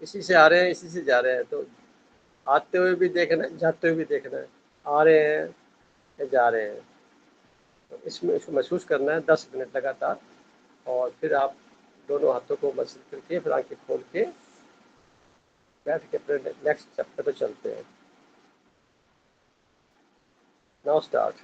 इसी से आ रहे हैं, इसी से जा रहे हैं, तो आते हुए भी देखना है, जाते हुए भी देखना है, आ रहे हैं या जा रहे हैं। तो इसमें इसको महसूस करना है 10 मिनट लगातार, और फिर आप दोनों हाथों को मसल करके फिर आंखें खोल के बैठ के अपने नेक्स्ट चैप्टर पे चलते हैं। Now start.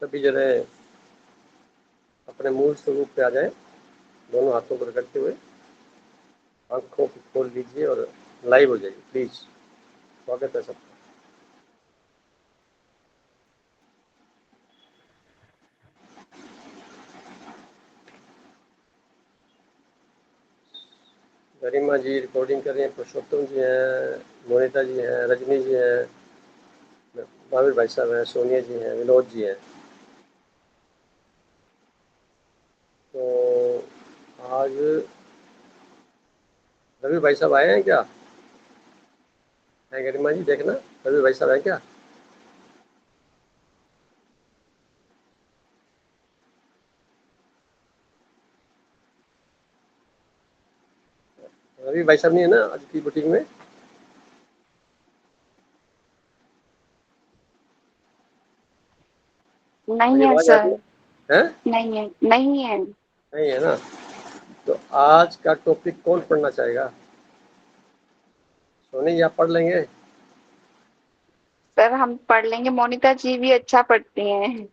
सभी जने अपने मूल स्वरूप पे आ जाए, दोनों हाथों को रगड़ते हुए आंखों को खोल लीजिए और लाइव हो जाइए प्लीज। स्वागत है सबका। गरिमा जी रिकॉर्डिंग कर रही हैं, पुरुषोत्तम जी हैं, मोनिता जी हैं, रजनी जी हैं, महावीर भाई साहब हैं, सोनिया जी हैं, विनोद जी हैं। तो आज रवि भाई साहब आए हैं क्या? है गरिमा जी, देखना रवि भाई साहब हैं क्या? रवि भाई साहब नहीं है ना आज की बुटीक में? मेरी नहीं है आवाज आ रही सर। है? हैं? नहीं है, नहीं है। नहीं है ना? तो आज का टॉपिक कौन पढ़ना चाहेगा? सोनी जी आप पढ़ लेंगे? सर हम पढ़ लेंगे, मोनिता जी भी अच्छा पढ़ती हैं।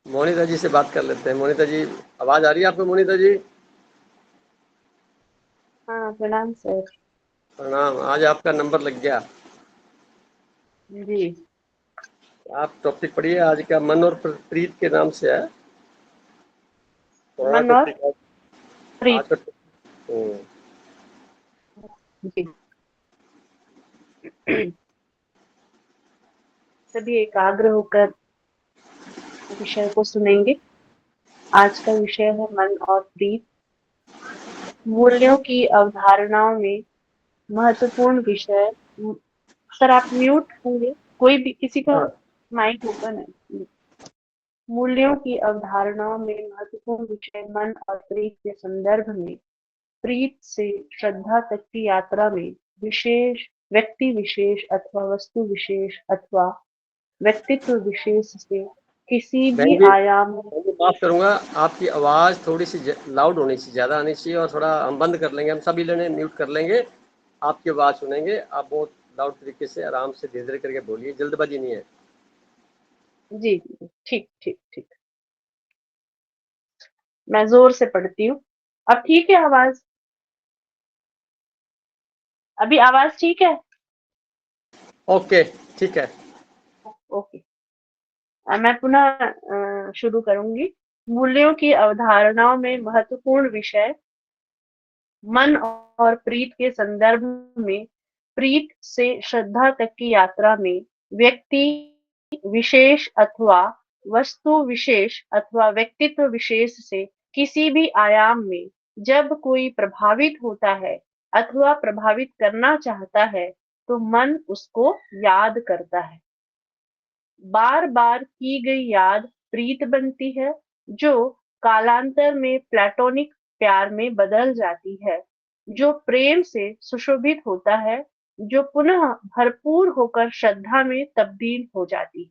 मोनिता जी से बात कर लेते हैं। मोनिता जी, आवाज आ रही है आपको मोनिता जी? हाँ, प्रणाम सर। प्रणाम। आज आपका नंबर लग गया। जी। आप टॉपिक पढ़िए आज का, मन और प्रीत के नाम से है पुराना मन और टॉपिक है आज प्रीत। का टॉपिक। जी। सभी एकाग्र होकर विषय को सुनेंगे। आज का विषय है मन और प्रीत। मूल्यों की अवधारणाओं में महत्वपूर्ण विषय। सर आप म्यूट होंगे, कोई भी किसी का हाँ, माइक ओपन है। मूल्यों की अवधारणाओं में महत्वपूर्ण विषय मन और प्रीत के संदर्भ में, प्रीत से श्रद्धा तक की यात्रा में विशेष व्यक्ति विशेष अथवा वस्तु विशेष अथवा व्यक्तित्व विशेष से किसी भी बहन जी, आयाम में। बहन जी माफ करूंगा, आपकी आवाज थोड़ी सी लाउड होनी चाहिए, ज्यादा आनी चाहिए, और थोड़ा हम बंद कर लेंगे, हम सभी लेने म्यूट कर लेंगे, आपकी आवाज सुनेंगे। आप बहुत लाउड तरीके से आराम से धीरे धीरे करके बोलिए, जल्दबाजी नहीं है। जी जी, ठीक ठीक ठीक। मैं जोर से पढ़ती हूँ। अब ठीक है आवाज? अभी आवाज ठीक है? ओके, ठीक है। ओके। मैं पुनः शुरू करूंगी। मूल्यों की अवधारणाओं में महत्वपूर्ण विषय मन और प्रीत के संदर्भ में, प्रीत से श्रद्धा तक की यात्रा में व्यक्ति विशेष अथवा वस्तु विशेष अथवा व्यक्तित्व विशेष से किसी भी आयाम में जब कोई प्रभावित होता है अथवा प्रभावित करना चाहता है तो मन उसको याद करता है। बार बार की गई याद प्रीत बनती है, जो कालांतर में प्लेटोनिक प्यार में बदल जाती है, जो प्रेम से सुशोभित होता है, जो पुनः भरपूर होकर श्रद्धा में तब्दील हो जाती है।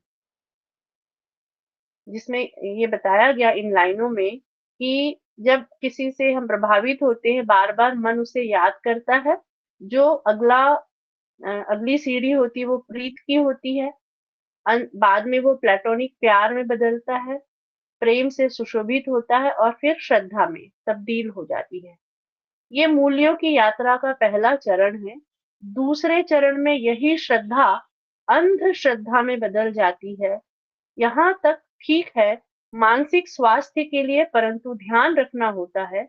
जिसमें ये बताया गया इन लाइनों में कि जब किसी से हम प्रभावित होते हैं, बार बार मन उसे याद करता है। जो अगली सीढ़ी होती है वो प्रीत की होती है। बाद में वो प्लेटोनिक प्यार में बदलता है, प्रेम से सुशोभित होता है और फिर श्रद्धा में तब्दील हो जाती है। ये मूल्यों की यात्रा का पहला चरण है। दूसरे चरण में यही श्रद्धा अंधश्रद्धा में बदल जाती है। यहाँ तक ठीक है मानसिक स्वास्थ्य के लिए, परंतु ध्यान रखना होता है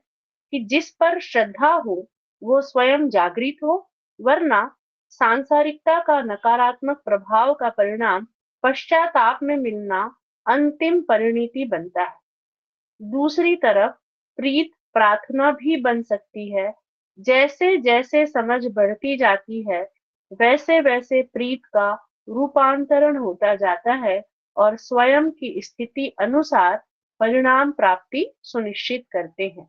कि जिस पर श्रद्धा हो वो स्वयं जागृत हो, वरना सांसारिकता का नकारात्मक प्रभाव का परिणाम पश्चाताप में मिलना अंतिम परिणति बनता है। दूसरी तरफ प्रीत प्रार्थना भी बन सकती है। जैसे जैसे समझ बढ़ती जाती है वैसे वैसे प्रीत का रूपांतरण होता जाता है और स्वयं की स्थिति अनुसार परिणाम प्राप्ति सुनिश्चित करते हैं।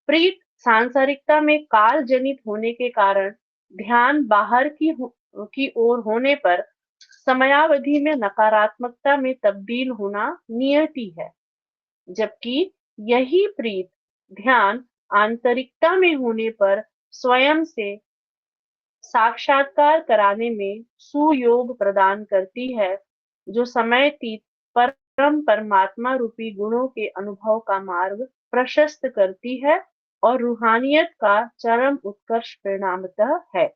प्रीत सांसारिकता में काल जनित होने के कारण ध्यान बाहर की ओर होने पर समयावधि में नकारात्मकता में तब्दील होना नियति है, जबकि यही प्रीत ध्यान आंतरिकता में होने पर स्वयं से साक्षात्कार कराने में सुयोग प्रदान करती है, जो समयातीत परम परमात्मा रूपी गुणों के अनुभव का मार्ग प्रशस्त करती है और रूहानियत का चरम उत्कर्ष परिणामतः है,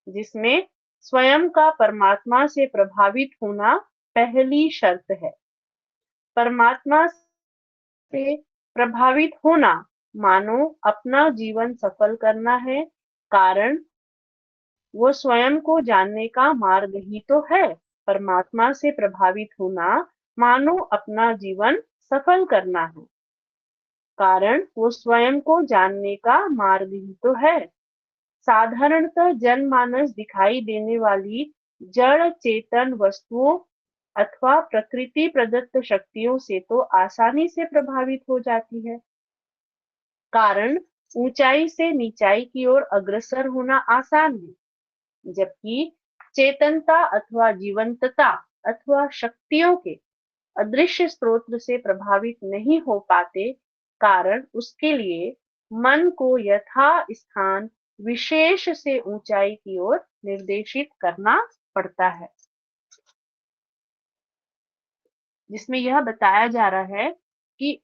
जिसमें स्वयं का परमात्मा से प्रभावित होना पहली शर्त है। परमात्मा से प्रभावित होना मानो अपना जीवन सफल करना है, कारण वो स्वयं को जानने का मार्ग ही तो है। परमात्मा से प्रभावित होना मानो अपना जीवन सफल करना है, कारण वो स्वयं को जानने का मार्ग ही तो है। साधारणतः जनमानस दिखाई देने वाली जड़ चेतन वस्तुओं अथवा प्रकृति प्रदत्त शक्तियों से तो आसानी से प्रभावित हो जाती है, कारण ऊंचाई से नीचाई की ओर अग्रसर होना आसान है, जबकि चेतनता अथवा जीवंतता अथवा शक्तियों के अदृश्य स्रोत से प्रभावित नहीं हो पाते, कारण उसके लिए मन को यथा स्थान विशेष से ऊंचाई की ओर निर्देशित करना पड़ता है। जिसमें यह बताया जा रहा है कि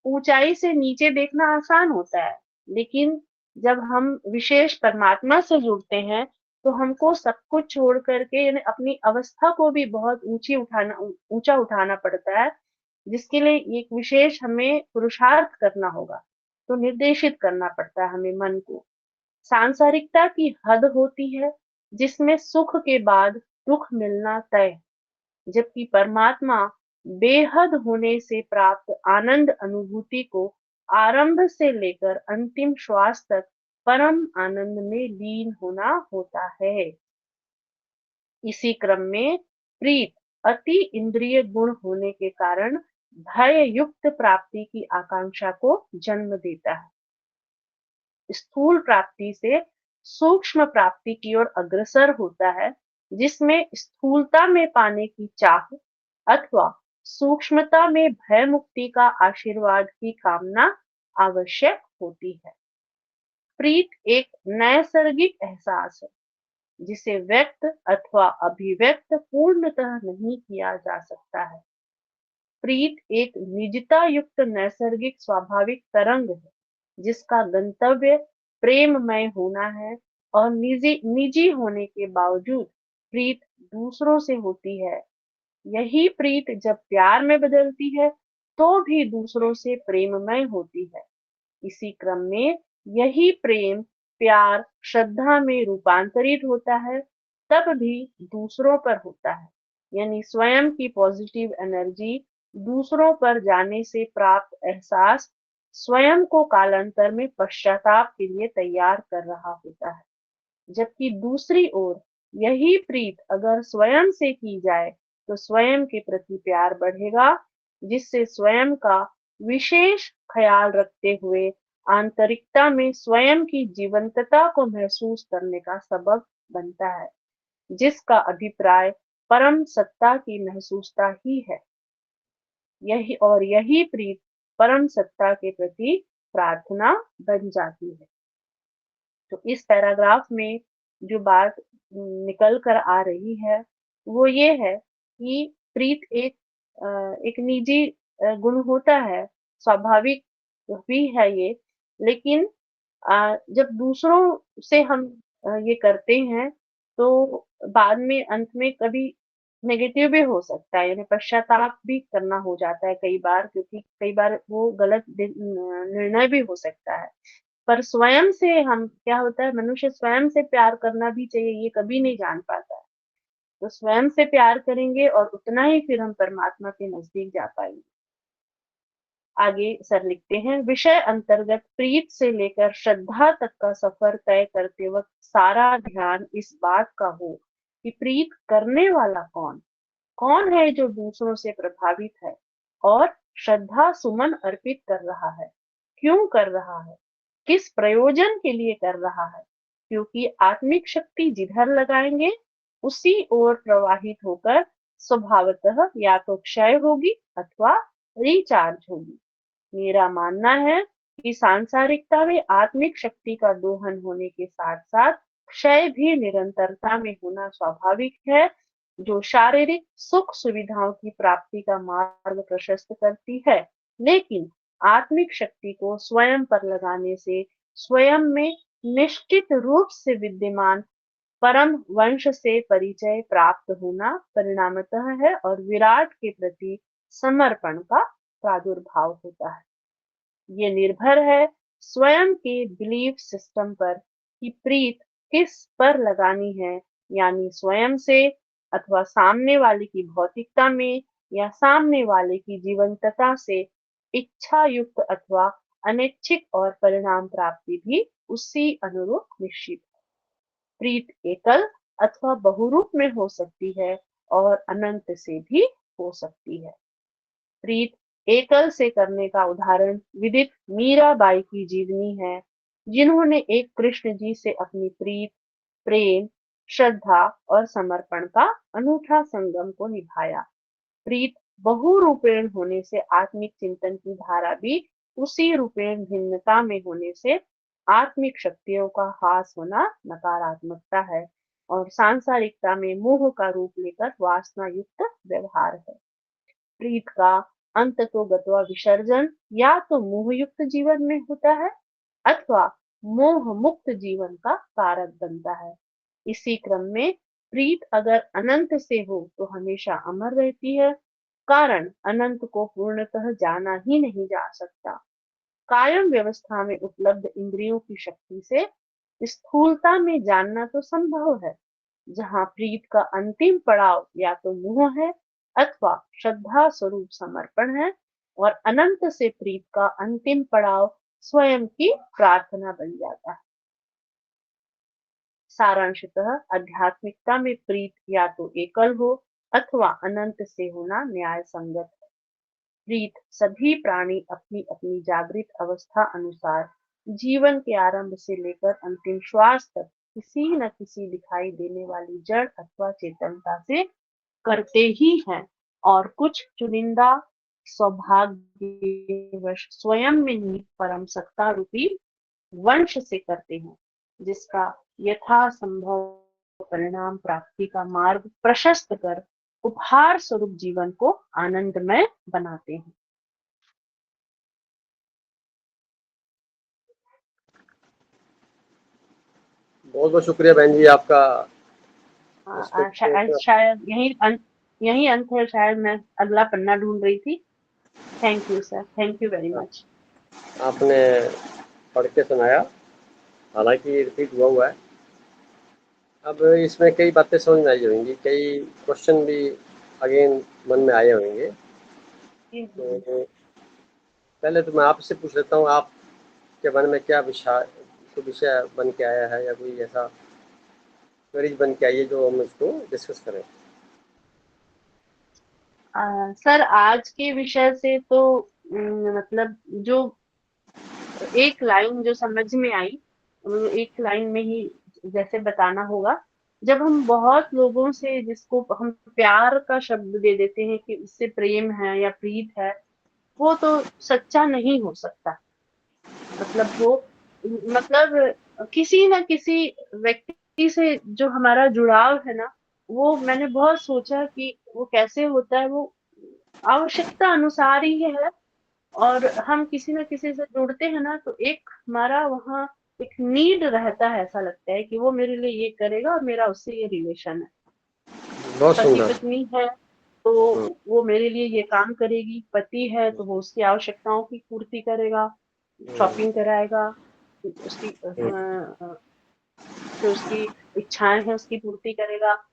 ऊंचाई से नीचे देखना आसान होता है, लेकिन जब हम विशेष परमात्मा से जुड़ते हैं तो हमको सब कुछ छोड़ करके यानी अपनी अवस्था को भी बहुत ऊंचा उठाना पड़ता है, जिसके लिए एक विशेष हमें पुरुषार्थ करना होगा, तो निर्देशित करना पड़ता है हमें मन को। सांसारिकता की हद होती है जिसमें सुख के बाद दुख मिलना तय है, जबकि परमात्मा बेहद होने से प्राप्त आनंद अनुभूति को आरंभ से लेकर अंतिम श्वास तक परम आनंद में लीन होना होता है। इसी क्रम में प्रीत अति इंद्रिय गुण होने के कारण भय युक्त प्राप्ति की आकांक्षा को जन्म देता है। स्थूल प्राप्ति से सूक्ष्म प्राप्ति की ओर अग्रसर होता है, जिसमें स्थूलता में पाने की चाह अथवा सूक्ष्मता में भय मुक्ति का आशीर्वाद की कामना आवश्यक होती है। प्रीत एक नैसर्गिक एहसास है, जिसे व्यक्त अथवा अभिव्यक्त पूर्णतः नहीं किया जा सकता है। प्रीत एक निजता युक्त नैसर्गिक स्वाभाविक तरंग है, जिसका गंतव्य प्रेममय होना है और निजी निजी होने के बावजूद प्रीत दूसरों से होती है। यही प्रीत जब प्यार में बदलती है तो भी दूसरों से प्रेममय होती है। इसी क्रम में यही प्रेम प्यार श्रद्धा में रूपांतरित होता है, तब भी दूसरों पर होता है, यानी स्वयं की पॉजिटिव एनर्जी दूसरों पर जाने से प्राप्त एहसास स्वयं को कालांतर में पश्चाताप के लिए तैयार कर रहा होता है। जबकि दूसरी ओर यही प्रीत अगर स्वयं से की जाए तो स्वयं के प्रति प्यार बढ़ेगा, जिससे स्वयं का विशेष ख्याल रखते हुए आंतरिकता में स्वयं की जीवंतता को महसूस करने का सबब बनता है, जिसका अभिप्राय परम सत्ता की महसूसता ही है। यही प्रीत परम सत्ता के प्रति प्रार्थना बन जाती है। तो इस पैराग्राफ में जो बात निकल कर आ रही है वो ये है कि प्रीत एक निजी गुण होता है, स्वाभाविक भी है ये, लेकिन जब दूसरों से हम ये करते हैं तो बाद में अंत में कभी नेगेटिव भी हो सकता है, यानी पश्चाताप भी करना हो जाता है कई बार, क्योंकि कई बार वो गलत निर्णय भी हो सकता है। पर स्वयं से हम क्या होता है, मनुष्य स्वयं से प्यार करना भी चाहिए, ये कभी नहीं जान पाता है। तो स्वयं से प्यार करेंगे और उतना ही फिर हम परमात्मा के नजदीक जा पाएंगे। आगे सर लिखते हैं, विषय अंतर्गत प्रीत से लेकर श्रद्धा तक का सफर तय करते वक्त सारा ध्यान इस बात का हो कि प्रीत करने वाला कौन है जो दूसरों से प्रभावित है और श्रद्धा सुमन अर्पित कर रहा है, क्यों कर रहा है, किस प्रयोजन के लिए कर रहा है, क्योंकि आत्मिक शक्ति जिधर लगाएंगे उसी ओर प्रवाहित होकर स्वभावतः या तो क्षय होगी अथवा रिचार्ज होगी। मेरा मानना है कि सांसारिकता में आत्मिक शक्ति का दोहन होने के साथ साथ क्षय भी निरंतरता में होना स्वाभाविक है, जो शारीरिक सुख सुविधाओं की प्राप्ति का मार्ग प्रशस्त करती है, लेकिन आत्मिक शक्ति को स्वयं पर लगाने से स्वयं में निश्चित रूप से विद्यमान परम वंश से परिचय प्राप्त होना परिणामतः है और विराट के प्रति समर्पण का प्रादुर्भाव होता है। ये निर्भर है स्वयं के बिलीफ सिस्टम पर कि प्रीत किस पर लगानी है, यानी स्वयं से अथवा सामने वाले की भौतिकता में या सामने वाले की जीवंतता से। इच्छा युक्त अथवा अनैच्छिक और परिणाम प्राप्ति भी उसी अनुरूप निश्चित है। प्रीत एकल अथवा बहुरूप में हो सकती है और अनंत से भी हो सकती है। प्रीत एकल से करने का उदाहरण विदित मीराबाई की जीवनी है, जिन्होंने एक कृष्ण जी से अपनी प्रीत, प्रेम, श्रद्धा और समर्पण का अनूठा संगम को निभाया। प्रीत बहुरूपेण होने से आत्मिक चिंतन की धारा भी उसी रूपेण भिन्नता में होने से आत्मिक शक्तियों का ह्रास होना नकारात्मकता है और सांसारिकता में मोह का रूप लेकर वासना युक्त व्यवहार है। प्रीत का अंततोगत्वा विसर्जन या तो मोहयुक्त जीवन में होता है अथवा मोह मुक्त जीवन का कारक बनता है। इसी क्रम में प्रीत अगर अनंत से हो तो हमेशा अमर रहती है, कारण अनंत को पूर्णतः जाना ही नहीं जा सकता। कायम व्यवस्था में उपलब्ध इंद्रियों की शक्ति से स्थूलता में जानना तो संभव है, जहाँ प्रीत का अंतिम पड़ाव या तो मोह है अथवा श्रद्धा स्वरूप समर्पण है और अनंत से प्रीत का अंतिम पड़ाव स्वयं की प्रार्थना बन जाता है। सारांशतः आध्यात्मिकता में प्रीत या तो एकल हो अथवा अनंत से होना न्याय संगत है। प्रीत सभी प्राणी अपनी अपनी जागृत अवस्था अनुसार जीवन के आरंभ से लेकर अंतिम श्वास तक किसी न किसी दिखाई देने वाली जड़ अथवा चेतनता से करते ही हैं और कुछ चुनिंदा सौभाग्यवश स्वयं में निहित परम सत्ता रूपी वंश से करते हैं, जिसका यथासंभव परिणाम प्राप्ति का मार्ग प्रशस्त कर उपहार स्वरूप जीवन को आनंदमय बनाते हैं। बहुत बहुत शुक्रिया बहन जी आपका। इस पे शायद यही अंत है। शायद मैं अगला पन्ना ढूंढ रही थी। Thank you sir, thank you very much. आपने पढ़ के सुनाया, हालांकि रिपीट हुआ है। अब इसमें कई बातें समझ में आई होंगी, कई क्वेश्चन भी अगेन मन में आए होंगे। तो पहले तो मैं आपसे पूछ लेता हूँ, आपके मन में क्या विषय बन के आया है या कोई ऐसा क्वेरीज बन के आई है जो हम इसको डिस्कस करें। सर आज के विषय से तो मतलब जो एक लाइन जो समझ में आई, एक लाइन में ही जैसे बताना होगा। जब हम बहुत लोगों से जिसको हम प्यार का शब्द दे देते हैं कि उससे प्रेम है या प्रीत है, वो तो सच्चा नहीं हो सकता। मतलब वो मतलब किसी न किसी व्यक्ति से जो हमारा जुड़ाव है ना, वो मैंने बहुत सोचा कि वो कैसे होता है। वो आवश्यकता अनुसार ही है और हम किसी न किसी से जुड़ते हैं ना, तो एक हमारा वहाँ एक नीड रहता है। ऐसा लगता है कि वो मेरे लिए ये करेगा और मेरा उससे ये रिलेशन है। बहुत पति सुंदर। पत्नी है तो वो मेरे लिए ये काम करेगी, पति है तो वो उसकी आवश्यकताओं की पूर्ति करेगा, शॉपिंग कराएगा, उसकी जो उसकी इच्छाएं हैं उसकी पूर्ति करेगा।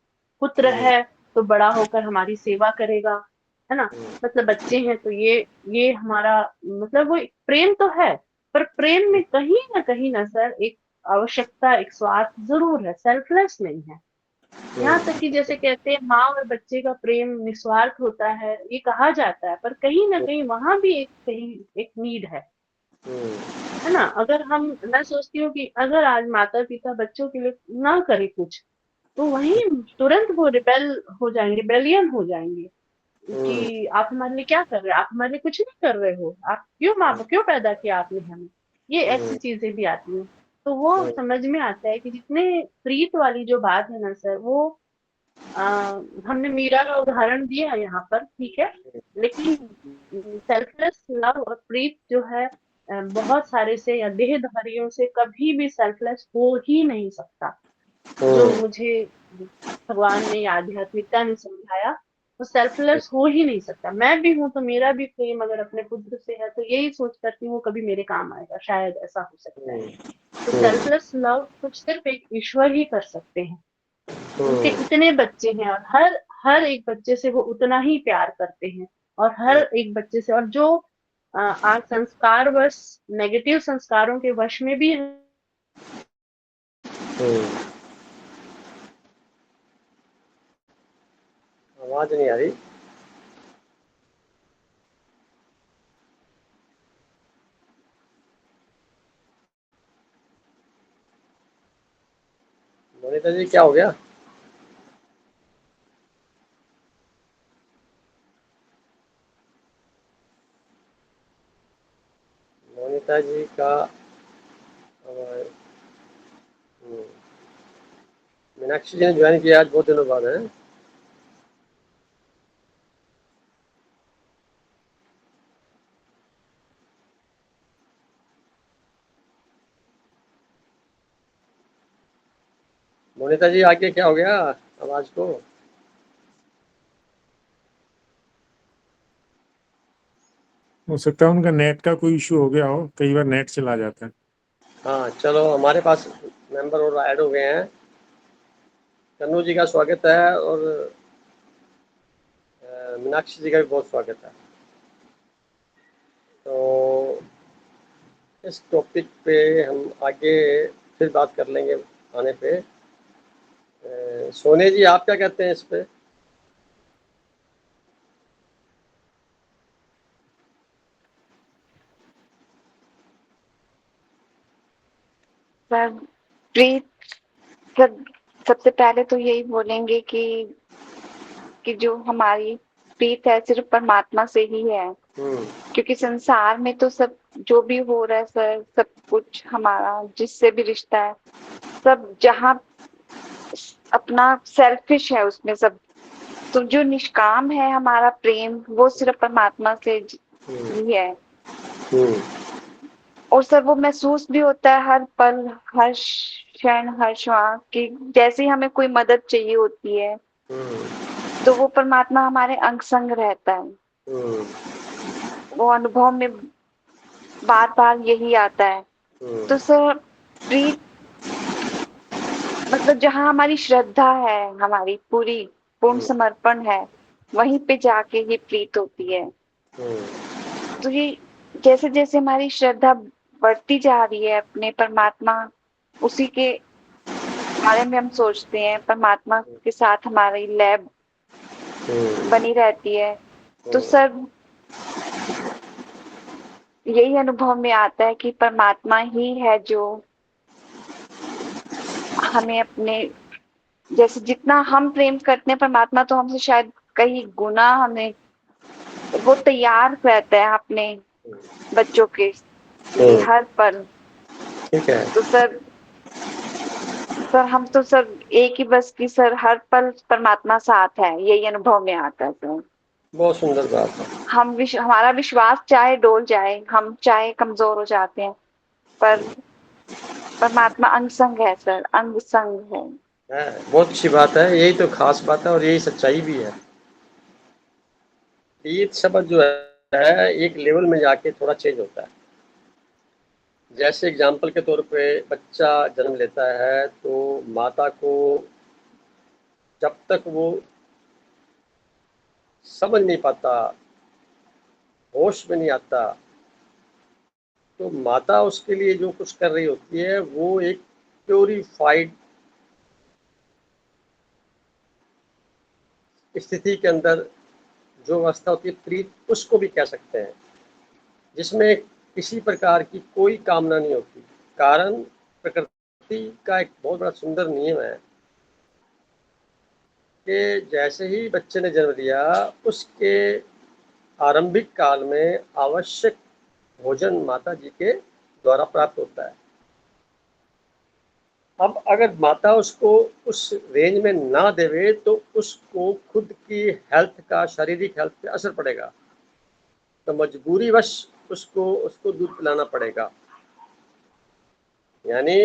पुत्र है तो बड़ा होकर हमारी सेवा करेगा, है ना। मतलब बच्चे हैं तो ये हमारा मतलब वो एक प्रेम तो है, पर प्रेम में कहीं ना सर एक आवश्यकता, एक स्वार्थ जरूर है, सेल्फलेस नहीं है। यहाँ तक कि जैसे कहते हैं माँ और बच्चे का प्रेम निस्वार्थ होता है, ये कहा जाता है, पर कहीं ना कहीं वहां भी कहीं एक नीड है ना। अगर हम मैं सोचती हूँ कि अगर आज माता पिता बच्चों के लिए ना करे कुछ, तो वहीं तुरंत वो रिबेल हो जाएंगे, रिबेलियन हो जाएंगे कि आप हमारे लिए क्या कर रहे हैं, आप हमारे लिए कुछ नहीं कर रहे हो, आप क्यों माँ बाप क्यों पैदा किया आपने हमें। ये ऐसी चीजें भी आती हैं। तो वो समझ में आता है कि जितने प्रीत वाली जो बात है ना सर, वो हमने मीरा का उदाहरण दिया यहाँ पर, ठीक है, लेकिन सेल्फलेस लव और प्रीत जो है बहुत सारे से या देहधारियों से कभी भी सेल्फलेस हो ही नहीं सकता। जो हम्म। मुझे भगवान ने या आध्यात्मिकता ने समझाया, वो सेल्फलेस हो ही नहीं सकता। मैं भी हूँ तो मेरा भी प्रेम अगर अपने पुत्र से है तो यही सोच करती हूँ वो कभी मेरे काम आएगा, शायद ऐसा हो सकता है। हम्म। तो हम्म। सेल्फलेस लव तो सिर्फ एक ईश्वर ही कर सकते हैं। उनके हम्म। इतने बच्चे हैं और हर हर एक बच्चे से वो उतना ही प्यार करते हैं, और हर एक बच्चे से, और जो आज संस्कार वश नेगेटिव संस्कारों के वश में भी हम्म। आवाज नहीं आ रही। मोनिता जी क्या हो गया? मोनिता जी का आवाज। हम्म। मीनाक्षी जी ने ज्वाइन किया आज बहुत दिनों बाद है। मोनिता जी आगे क्या हो गया आवाज को? हो सकता है उनका नेट का कोई इशू हो गया हो, कई बार नेट चला जाता है। हाँ चलो, हमारे पास मेंबर और ऐड हो गए हैं। कन्नू जी का स्वागत है और मीनाक्षी जी का भी बहुत स्वागत है। तो इस टॉपिक पे हम आगे फिर बात कर लेंगे आने पे। सोने जी आप क्या कहते हैं इस पे? सर, प्रीत, सब सबसे पहले तो यही बोलेंगे कि जो हमारी प्रीत है सिर्फ परमात्मा से ही है, हम्म। क्योंकि संसार में तो सब जो भी हो रहा है सर, सब कुछ हमारा जिससे भी रिश्ता है, सब जहाँ अपना सेल्फिश है उसमें सब। तो जो निष्काम है हमारा प्रेम, वो सिर्फ परमात्मा से ही है। हम्म। और सर वो महसूस भी होता है हर पल, हर क्षण, हर श्वास की, जैसे ही हमें कोई मदद चाहिए होती है हम्म। तो वो परमात्मा हमारे अंग संग रहता है। हम्म। वो अनुभव में बार बार यही आता है। हम्म। तो सर प्रीत मतलब जहाँ हमारी श्रद्धा है, हमारी पूरी पूर्ण हम्म। समर्पण है, वहीं पे जाके ये प्रीत होती है। हम्म। तो ये जैसे जैसे हमारी श्रद्धा बढ़ती जा रही है अपने परमात्मा, उसी के बारे में हम सोचते हैं, परमात्मा के साथ हमारी लैब बनी रहती है। तो सर यही अनुभव में आता है कि परमात्मा ही है जो हमें अपने, जैसे जितना हम प्रेम करते हैं परमात्मा तो हमसे शायद कई गुना हमें वो तैयार रहता है अपने बच्चों के लिए हर पल। ठीक है। तो सर हम तो सर एक ही बस की सर हर पल परमात्मा साथ है, यही अनुभव में आता है सर। बहुत सुंदर बात है। हमारा विश्वास चाहे डोल जाए, हम चाहे कमजोर हो जाते हैं, पर परमात्मा अंग संग है सर, अंग संग है। बहुत अच्छी बात है, यही तो खास बात है और यही सच्चाई भी है। ईद शब्द जो है एक लेवल में जाके थोड़ा चेंज होता है। जैसे एग्जाम्पल के तौर पे बच्चा जन्म लेता है तो माता को जब तक वो समझ नहीं पाता, होश में नहीं आता, तो माता उसके लिए जो कुछ कर रही होती है वो एक प्योरीफाइड स्थिति के अंदर जो अवस्था होती है प्रीत, उसको भी कह सकते हैं, जिसमें किसी प्रकार की कोई कामना नहीं होती। कारण प्रकृति का एक बहुत बड़ा सुंदर नियम है कि जैसे ही बच्चे ने जन्म लिया, उसके आरंभिक काल में आवश्यक भोजन माता जी के द्वारा प्राप्त होता है। अब अगर माता उसको उस रेंज में ना देवे तो उसको खुद की हेल्थ का, शारीरिक हेल्थ पे असर पड़ेगा, तो मजबूरीवश उसको दूध पिलाना पड़ेगा। यानी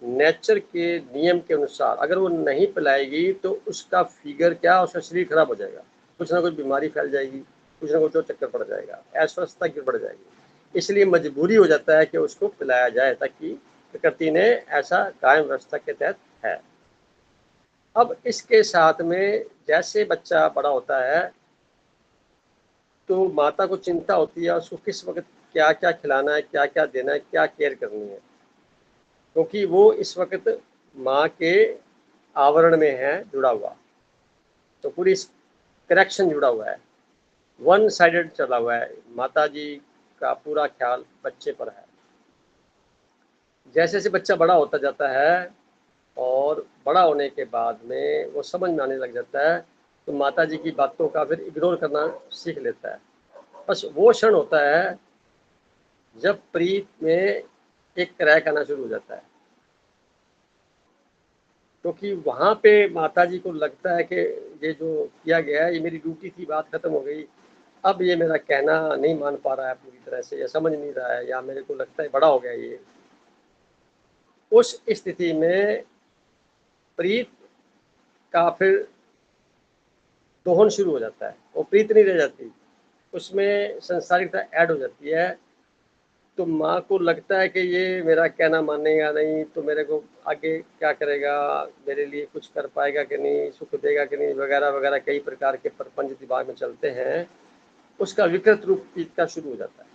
नेचर के नियम के अनुसार अगर वो नहीं पिलाएगी तो उसका फिगर क्या, उसका शरीर खराब हो जाएगा, कुछ ना कुछ बीमारी फैल जाएगी, कुछ ना कुछ तो चक्कर पड़ जाएगा, अस्वस्थता गिर पड़ जाएगी। इसलिए मजबूरी हो जाता है कि उसको पिलाया जाए, ताकि प्रकृति ने ऐसा कायम व्यवस्था के तहत है। अब इसके साथ में जैसे बच्चा बड़ा होता है तो माता को चिंता होती है उसको किस वक्त क्या क्या खिलाना है, क्या क्या देना है, क्या केयर करनी है, क्योंकि वो इस वक्त माँ के आवरण में है जुड़ा हुआ, तो पूरी कनेक्शन जुड़ा हुआ है, वन साइडेड चला हुआ है, माता जी का पूरा ख्याल बच्चे पर है। जैसे जैसे बच्चा बड़ा होता जाता है और बड़ा होने के बाद में वो समझ में आने लग जाता है, तो माता जी की बातों का फिर इग्नोर करना सीख लेता है। बस वो क्षण होता है जब प्रीत में एक क्रैक आना शुरू हो जाता है, क्योंकि वहाँ पे माता जी को लगता है कि ये जो किया गया है ये मेरी ड्यूटी थी, बात खत्म हो गई, अब ये मेरा कहना नहीं मान पा रहा है पूरी तरह से, या समझ नहीं रहा है, या मेरे को लगता है बड़ा हो गया ये। उस स्थिति में प्रीत का फिर दोहन शुरू हो जाता है, वो प्रीत नहीं रह जाती, उसमें संसारिकता ऐड हो जाती है। तो माँ को लगता है कि ये मेरा कहना मानेगा नहीं, तो मेरे को आगे क्या करेगा, मेरे लिए कुछ कर पाएगा कि नहीं, सुख देगा कि नहीं, वगैरह वगैरह कई प्रकार के प्रपंच दिमाग में चलते हैं। उसका विकृत रूप प्रीत का शुरू हो जाता है।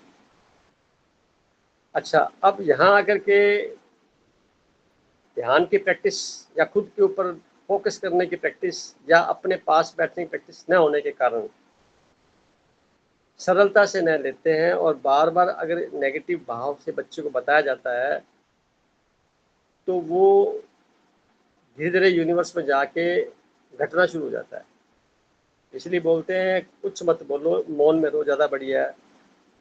अच्छा, अब यहाँ आकर के ध्यान की प्रैक्टिस या खुद के ऊपर फोकस करने की प्रैक्टिस या अपने पास बैठने की प्रैक्टिस न होने के कारण सरलता से न लेते हैं, और बार बार अगर नेगेटिव भाव से बच्चे को बताया जाता है तो वो धीरे धीरे यूनिवर्स में जाके घटना शुरू हो जाता है। इसलिए बोलते हैं कुछ मत बोलो, मौन में रहो, ज़्यादा बढ़िया है।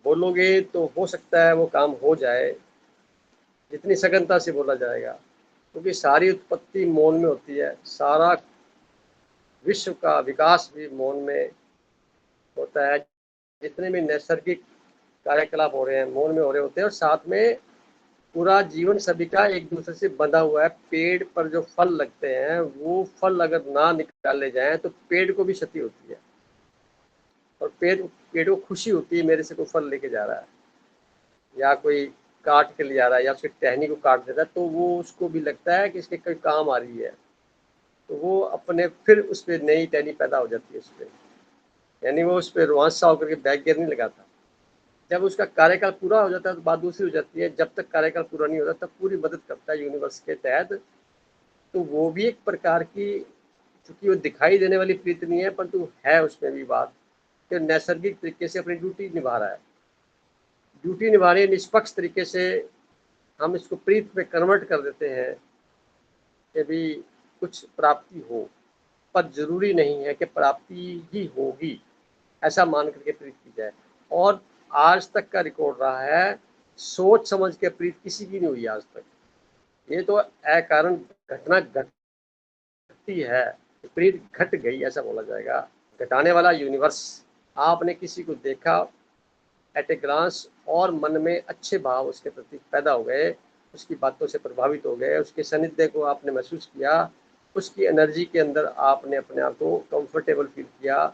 बोलोगे तो हो सकता है वो काम हो जाए, जितनी सघनता से बोला जाएगा, क्योंकि सारी उत्पत्ति मौन में होती है, सारा विश्व का विकास भी मौन में होता है, जितने भी नैसर्गिक कार्यकलाप हो रहे हैं मौन में हो रहे होते हैं, और साथ में पूरा जीवन सभी का एक दूसरे से बंधा हुआ है। पेड़ पर जो फल लगते हैं वो फल अगर ना निकाले जाएं तो पेड़ को भी क्षति होती है, और पेड़ को खुशी होती है मेरे से कोई फल लेके जा रहा है, या कोई काट के ले जा रहा है, या उसकी टहनी को काट देता है, तो वो उसको भी लगता है कि इसके कोई काम आ रही है, तो वो अपने फिर उस पर नई टहनी पैदा हो जाती है उस पर, यानी वो उस पर रोआंसा होकर के बैक गियर नहीं लगाता। जब उसका कार्यकाल पूरा हो जाता है तो बात दूसरी हो जाती है, जब तक कार्यकाल पूरा नहीं होता तब पूरी मदद करता है यूनिवर्स के तहत। तो वो भी एक प्रकार की, चूंकि वो दिखाई देने वाली प्रीति नहीं है, परंतु है उसमें भी बात कि नैसर्गिक तरीके से अपनी ड्यूटी निभा रहा है, ड्यूटी निभा रही है निष्पक्ष तरीके से। हम इसको प्रीत में कन्वर्ट कर देते हैं कि भी कुछ प्राप्ति हो, पर जरूरी नहीं है कि प्राप्ति ही होगी, ऐसा मान करके प्रीत की जाए। और आज तक का रिकॉर्ड रहा है, सोच समझ के प्रीत किसी की नहीं हुई आज तक। ये तो अकारण घटना घटती है, प्रीत घट गई ऐसा बोला जाएगा। घटाने वाला यूनिवर्स, आपने किसी को देखा एट ए ग्लांस और मन में अच्छे भाव उसके प्रति पैदा हो गए, उसकी बातों से प्रभावित हो गए, उसके सानिध्य को आपने महसूस किया, उसकी एनर्जी के अंदर आपने अपने आप को कंफर्टेबल फील किया,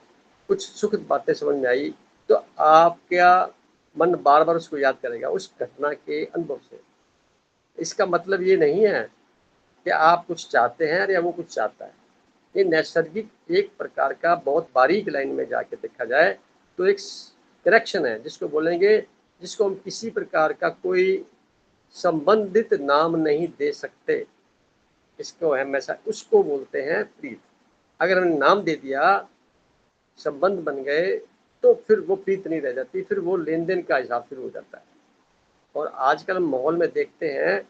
कुछ सुखद बातें समझ में आई, तो आपका मन बार बार उसको याद करेगा उस घटना के अनुभव से। इसका मतलब ये नहीं है कि आप कुछ चाहते हैं या वो कुछ चाहता है, ये नैसर्गिक एक प्रकार का बहुत बारीक लाइन में जाके देखा जाए तो एक करेक्शन है, जिसको बोलेंगे, जिसको हम किसी प्रकार का कोई संबंधित नाम नहीं दे सकते, इसको हमेशा उसको बोलते हैं प्रीत। अगर हमने नाम दे दिया, संबंध बन गए, तो फिर वो प्रीत नहीं रह जाती, फिर वो लेन देन का हिसाब शुरू हो जाता है। और आजकल माहौल में देखते हैं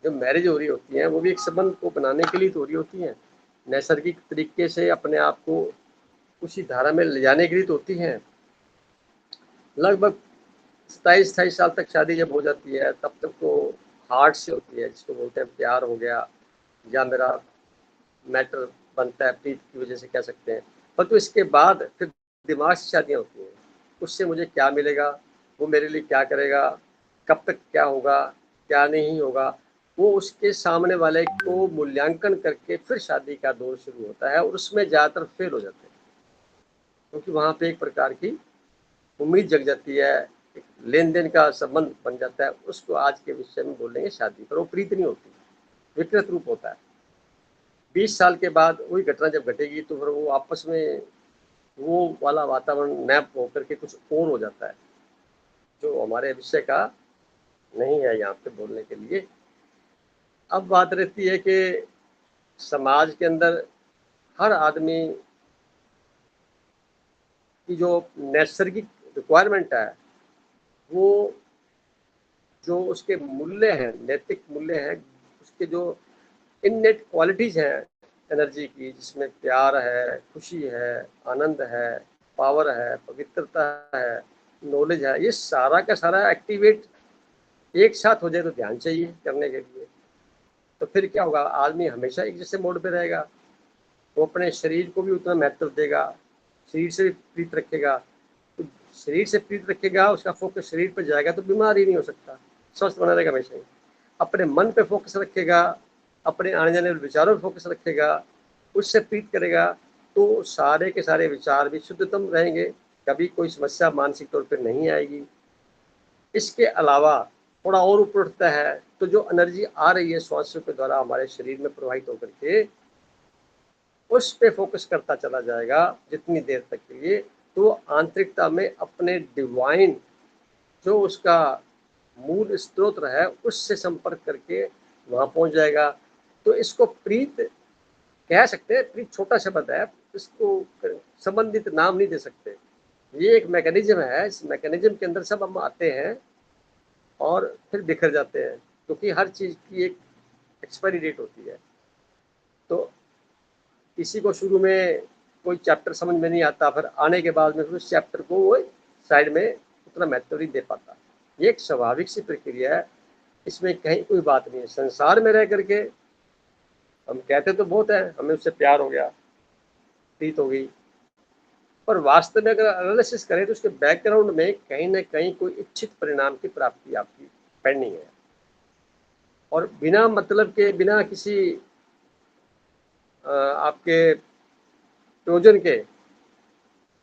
जो मैरिज हो रही होती हैं वो भी एक संबंध को बनाने के लिए तो हो रही होती हैं, नैसर्गिक तरीके से अपने आप को उसी धारा में ले जाने के लिए तो होती हैं। लगभग 27-28 साल तक शादी जब हो जाती है तब तक तो हार्ट से होती है, जिसको बोलते हैं प्यार हो गया या मेरा मैटर बनता है प्रीत की वजह से कह सकते हैं। पर तो इसके बाद फिर दिमाग से शादियाँ होती हैं, उससे मुझे क्या मिलेगा, वो मेरे लिए क्या करेगा, कब तक क्या होगा, क्या नहीं होगा, वो उसके सामने वाले को मूल्यांकन करके फिर शादी का दौर शुरू होता है और उसमें ज़्यादातर फेल हो जाते हैं, क्योंकि वहाँ पे एक प्रकार की उम्मीद जग जाती है, एक लेन देन का संबंध बन जाता है, उसको आज के विषय में बोलेंगे शादी, पर वो प्रीत नहीं होती, विकृत रूप होता है। 20 साल के बाद वही घटना जब घटेगी तो फिर वो आपस में वो वाला वातावरण नैप होकर के कुछ और हो जाता है, जो हमारे विषय का नहीं है यहाँ पे बोलने के लिए। अब बात रहती है कि समाज के अंदर हर आदमी की जो नैसर्गिक रिक्वायरमेंट है, वो जो उसके मूल्य हैं, नैतिक मूल्य हैं, उसके जो इननेट क्वालिटीज हैं एनर्जी की, जिसमें प्यार है, खुशी है, आनंद है, पावर है, पवित्रता है, नॉलेज है, ये सारा का सारा एक्टिवेट एक साथ हो जाए तो ध्यान चाहिए करने के लिए। तो फिर क्या होगा, आदमी हमेशा एक जैसे मोड पे रहेगा, वो अपने शरीर को भी उतना महत्व देगा, शरीर से भी प्रीत रखेगा। तो शरीर से प्रीत रखेगा, उसका फोकस शरीर पर जाएगा तो बीमार ही नहीं हो सकता, स्वस्थ बना रहेगा हमेशा ही। अपने मन पे फोकस रखेगा, अपने आने जाने वाले विचारों पर फोकस रखेगा, उससे प्रीत करेगा, तो सारे के सारे विचार भी शुद्धतम रहेंगे, कभी कोई समस्या मानसिक तौर पर नहीं आएगी। इसके अलावा थोड़ा और ऊपर उठता है तो जो एनर्जी आ रही है श्वासों के द्वारा हमारे शरीर में प्रवाहित होकर के, उस पे फोकस करता चला जाएगा जितनी देर तक के लिए, तो वो आंतरिकता में अपने डिवाइन जो उसका मूल स्रोत है उससे संपर्क करके वहां पहुंच जाएगा। तो इसको प्रीत कह सकते हैं, प्रीत छोटा शब्द है, इसको संबंधित नाम नहीं दे सकते। ये एक मैकेनिज्म है, इस मैकेनिज्म के अंदर सब हम आते हैं और फिर बिखर जाते हैं, क्योंकि हर चीज़ की एक एक्सपायरी डेट होती है। तो किसी को शुरू में कोई चैप्टर समझ में नहीं आता, फिर आने के बाद में फिर उस चैप्टर को वो साइड में उतना महत्व नहीं दे पाता। ये एक स्वाभाविक सी प्रक्रिया है, इसमें कहीं कोई बात नहीं है। संसार में रह करके हम कहते तो बहुत है, हमें उससे प्यार हो गया, प्रीत हो गई, पर वास्तव में अगर एनालिसिस करें तो उसके बैकग्राउंड में कहीं ना कहीं कोई इच्छित परिणाम की प्राप्ति आपकी पेंडिंग है। और बिना मतलब के, बिना किसी आपके प्रयोजन के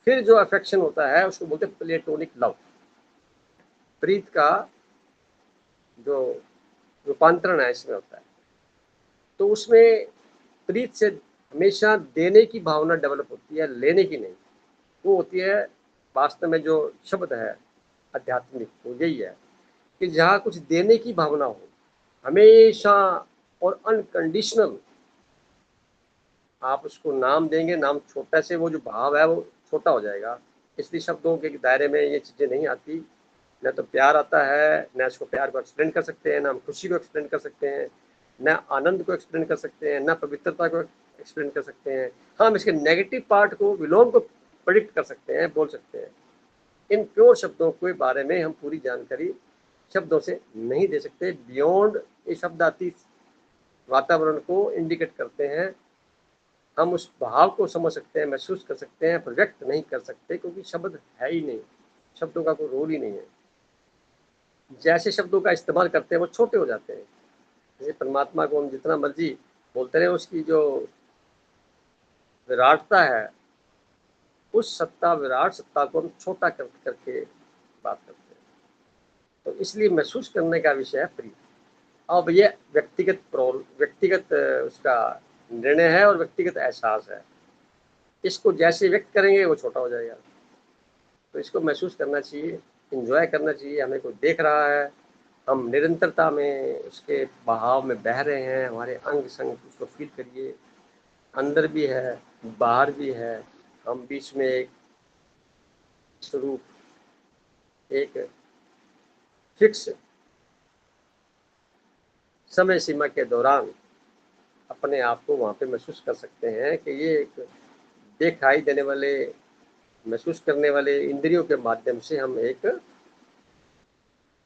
फिर जो अफेक्शन होता है उसको बोलते हैं प्लेटोनिक लव। प्रीत का जो रूपांतरण है इसमें होता है, तो उसमें प्रीत से हमेशा देने की भावना डेवलप होती है, लेने की नहीं। वो होती है वास्तव में जो शब्द है आध्यात्मिक, वो यही है कि जहाँ कुछ देने की भावना हो हमेशा और अनकंडीशनल, आप उसको नाम देंगे, नाम छोटा से वो जो भाव है वो छोटा हो जाएगा। इसलिए शब्दों के दायरे में ये चीज़ें नहीं आती। न तो प्यार आता है, न इसको प्यार को एक्सप्लेन कर सकते हैं, न हम खुशी को एक्सप्लेन कर सकते हैं, न आनंद को एक्सप्लेन कर सकते हैं, न पवित्रता को एक्सप्लेन कर सकते हैं। हाँ, हम इसके नेगेटिव पार्ट को, विलोम को प्रेडिक्ट कर सकते हैं, बोल सकते हैं। इन प्योर शब्दों के बारे में हम पूरी जानकारी शब्दों से नहीं दे सकते, बियॉन्ड ये शब्दातीत वातावरण को इंडिकेट करते हैं। हम उस भाव को समझ सकते हैं, महसूस कर सकते हैं, प्रोजेक्ट नहीं कर सकते, क्योंकि शब्द है ही नहीं, शब्दों का कोई रोल ही नहीं है। जैसे शब्दों का इस्तेमाल करते हैं वो छोटे हो जाते हैं। जैसे परमात्मा को हम जितना मर्जी बोलते रहे, उसकी जो विराटता है, उस सत्ता, विराट सत्ता को हम छोटा करके बात करते हैं। तो इसलिए महसूस करने का विषय है प्रीत। अब ये व्यक्तिगत उसका निर्णय है और व्यक्तिगत एहसास है। इसको जैसे व्यक्त करेंगे वो छोटा हो जाएगा। तो इसको महसूस करना चाहिए, इंजॉय करना चाहिए। हमें कोई देख रहा है, हम निरंतरता में उसके बहाव में बह रहे हैं, हमारे अंग संग उसको फील करिए, अंदर भी है, बाहर भी है। हम बीच में एक स्वरूप, एक फिक्स समय सीमा के दौरान अपने आप को वहाँ पे महसूस कर सकते हैं कि ये एक दिखाई देने वाले, महसूस करने वाले इंद्रियों के माध्यम से हम एक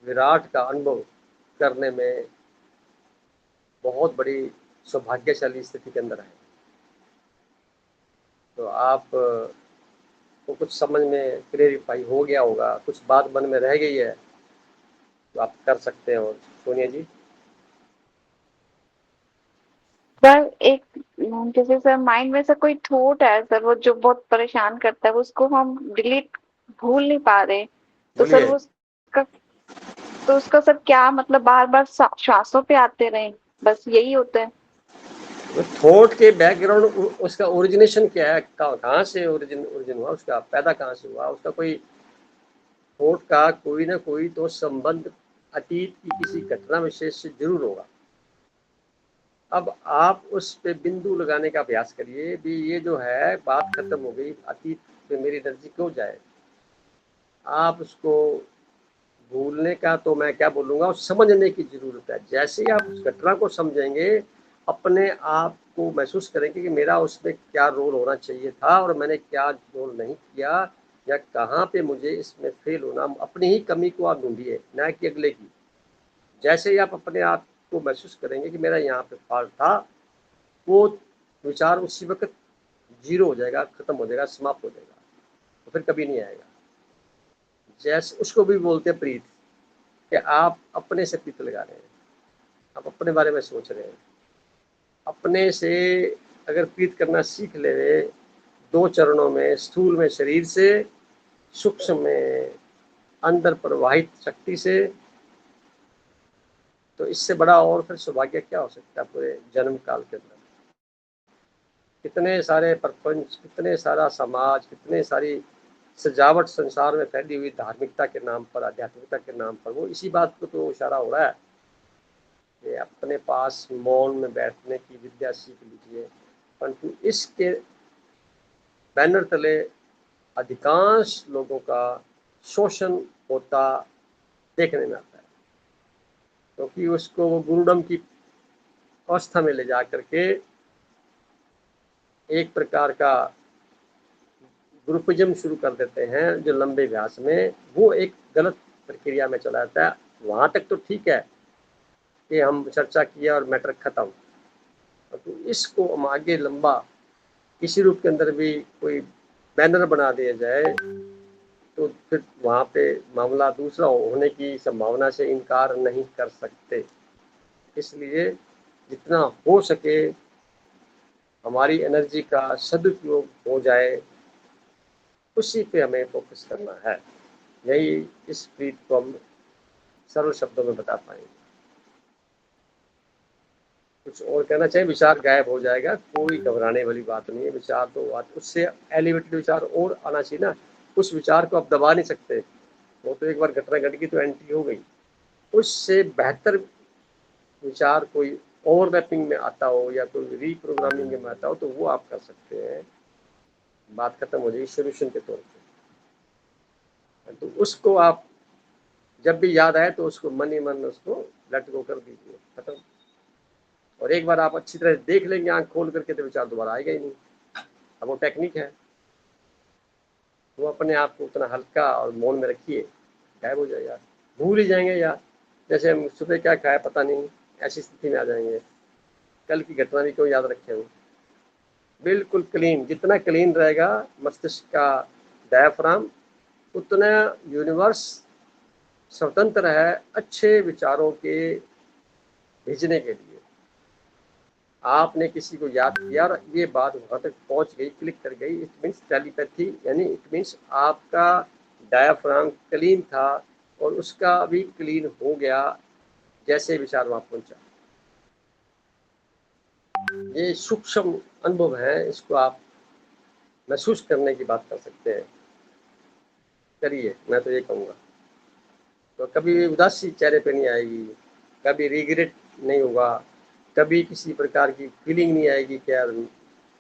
विराट का अनुभव करने में बहुत बड़ी सौभाग्यशाली स्थिति के अंदर है। तो आप को कुछ समझ में क्लेरिफाई हो गया होगा, कुछ बात मन में रह गई है तो आप कर सकते हो। सोनिया जी। सर एक जैसे सर माइंड में से कोई थॉट है सर, वो जो बहुत परेशान करता है, उसको हम डिलीट भूल नहीं पा रहे, तो सर बोलिए। वो उसका सर क्या मतलब, बार बार श्वासों पे आते रहे, बस यही होता है। थॉट के बैकग्राउंड, उसका ओरिजिनेशन क्या है, कहाँ से ओरिजिन हुआ, उसका पैदा कहाँ से हुआ, उसका कोई थॉट का कोई ना कोई तो संबंध अतीत की किसी घटना विशेष से जरूर होगा। अब आप उस पे बिंदु लगाने का अभ्यास करिए भी, ये जो है बात खत्म हो गई, अतीत पे मेरी एनर्जी क्यों जाए। आप उसको भूलने का तो मैं क्या बोलूँगा, समझने की ज़रूरत है। जैसे ही आप उस घटना को समझेंगे, अपने आप को महसूस करेंगे कि मेरा उसमें क्या रोल होना चाहिए था और मैंने क्या रोल नहीं किया, या कहाँ पे मुझे इसमें फेल होना। अपनी ही कमी को आप ढूंढिए, ना कि अगले की। जैसे ही आप अपने आप को महसूस करेंगे कि मेरा यहाँ पे फॉल्ट था, वो विचार उसी वक्त जीरो हो जाएगा, खत्म हो जाएगा, समाप्त हो जाएगा, तो फिर कभी नहीं आएगा। जैसे उसको भी बोलते हैं प्रीत, कि आप अपने से प्रीत लगा रहे हैं, आप अपने बारे में सोच रहे हैं। अपने से अगर प्रीत करना सीख ले, दो चरणों में, स्थूल में शरीर से, सूक्ष्म में अंदर प्रवाहित शक्ति से, तो इससे बड़ा और फिर सौभाग्य क्या हो सकता है पूरे जन्म काल के अंदर। कितने सारे प्रपंच, कितने सारा समाज, कितने सारी सजावट संसार में फैली हुई धार्मिकता के नाम पर, आध्यात्मिकता के नाम पर, वो इसी बात को तो इशारा हो रहा है कि अपने पास मौन में बैठने की विद्या सीख लीजिए। परंतु इसके बैनर तले अधिकांश लोगों का शोषण होता देखने में आता है, क्योंकि उसको वो गुरुडम की अवस्था में ले जा करके एक प्रकार का ग्रुपिज्म शुरू कर देते हैं, जो लंबे अभ्यास में वो एक गलत प्रक्रिया में चला जाता है। वहाँ तक तो ठीक है कि हम चर्चा किया और मैटर खत्म, तो इसको हम आगे लंबा किसी रूप के अंदर भी कोई बैनर बना दिया जाए, तो फिर वहाँ पे मामला दूसरा होने की संभावना से इनकार नहीं कर सकते। इसलिए जितना हो सके हमारी एनर्जी का सदुपयोग हो जाए, उसी पे हमें फोकस करना है। यही इस प्रीत को हम सरल शब्दों में बता पाएंगे। कुछ और कहना चाहिए, विचार गायब हो जाएगा, कोई घबराने वाली बात नहीं है। विचार तो उससे एलिवेटेड विचार और आना चाहिए ना, उस विचार को आप दबा नहीं सकते, वो तो एक बार घटना घट गई तो एंट्री हो गई। उससे बेहतर विचार कोई ओवरलैपिंग में आता हो या कोई रीप्रोग्रामिंग में आता हो, तो वो आप कर सकते हैं, बात खत्म हो जाएगी सोल्यूशन के तौर पे। तो उसको आप जब भी याद आए तो उसको मन ही मन उसको लेट गो कर दीजिए, खत्म। और एक बार आप अच्छी तरह देख लेंगे आंख खोल करके, तो विचार दोबारा आएगा ही नहीं। अब वो टेक्निक है, वो अपने आप को उतना हल्का और मौन में रखिए, गायब हो जाएगा, भूल ही जाएंगे यार। जैसे हम सुबह क्या खाया पता नहीं, ऐसी स्थिति में आ जाएंगे, कल की घटना भी क्यों याद रखे हो। बिल्कुल क्लीन, जितना क्लीन रहेगा मस्तिष्क का डायफ्राम, उतना यूनिवर्स स्वतंत्र है अच्छे विचारों के भेजने के लिए। आपने किसी को याद किया और ये बात वहां तक पहुंच गई, क्लिक कर गई, इट मीन्स टेलीपैथी, यानी इट मीन्स आपका डायफ्राम क्लीन था और उसका भी क्लीन हो गया जैसे विचार वहां पहुंचा। ये सूक्ष्म अनुभव है, इसको आप महसूस करने की बात कर सकते हैं, करिए, मैं तो ये कहूँगा। तो कभी उदासी चेहरे पे नहीं आएगी, कभी रिग्रेट नहीं होगा, कभी किसी प्रकार की फीलिंग नहीं आएगी कि यार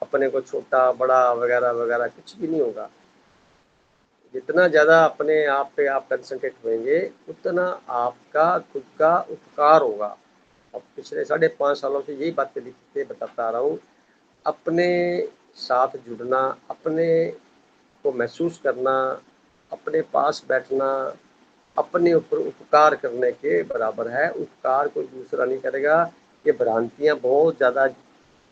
अपने को छोटा बड़ा वगैरह वगैरह, कुछ भी नहीं होगा। जितना ज़्यादा अपने आप पे आप कंसंट्रेट होंगे, उतना आपका खुद का उपकार होगा। अब पिछले 5.5 सालों से यही बातें लिख के बताता आ रहा हूँ, अपने साथ जुड़ना, अपने को महसूस करना, अपने पास बैठना अपने ऊपर उपकार करने के बराबर है। उपकार कोई दूसरा नहीं करेगा, ये भ्रांतियां बहुत ज़्यादा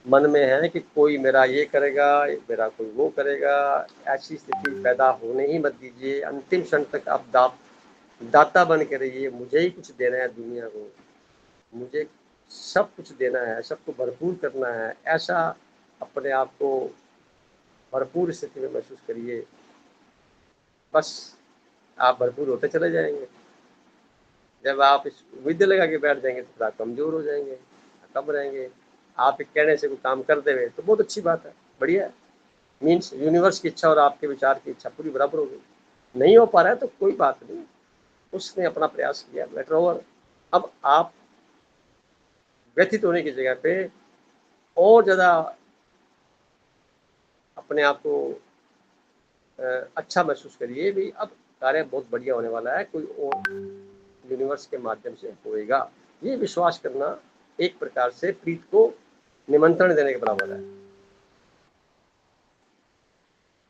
मन में है कि कोई मेरा ये करेगा, मेरा कोई वो करेगा। ऐसी स्थिति पैदा होने ही मत दीजिए। अंतिम क्षण तक आप दाता बन के रहिए। मुझे ही कुछ देना है दुनिया को, मुझे सब कुछ देना है, सबको भरपूर करना है, ऐसा अपने आप को भरपूर स्थिति में महसूस करिए। बस आप भरपूर होते चले जाएंगे। जब आप इस उम्मीद लगा के बैठ जाएंगे तो थोड़ा कमजोर हो जाएंगे, कम रहेंगे। आप एक कहने से कोई काम कर देवे तो बहुत अच्छी बात है, बढ़िया है। मीन्स यूनिवर्स की इच्छा और आपके विचार की इच्छा पूरी बराबर हो गई। नहीं हो पा रहा है तो कोई बात नहीं, उसने अपना प्रयास किया, बेटर ओवर। अब आप व्यथित होने की जगह पे और ज़्यादा अपने आप को अच्छा महसूस करिए भी। अब कार्य बहुत बढ़िया होने वाला है, कोई और यूनिवर्स के माध्यम से होएगा। ये विश्वास करना एक प्रकार से प्रीत को निमंत्रण देने के बराबर है।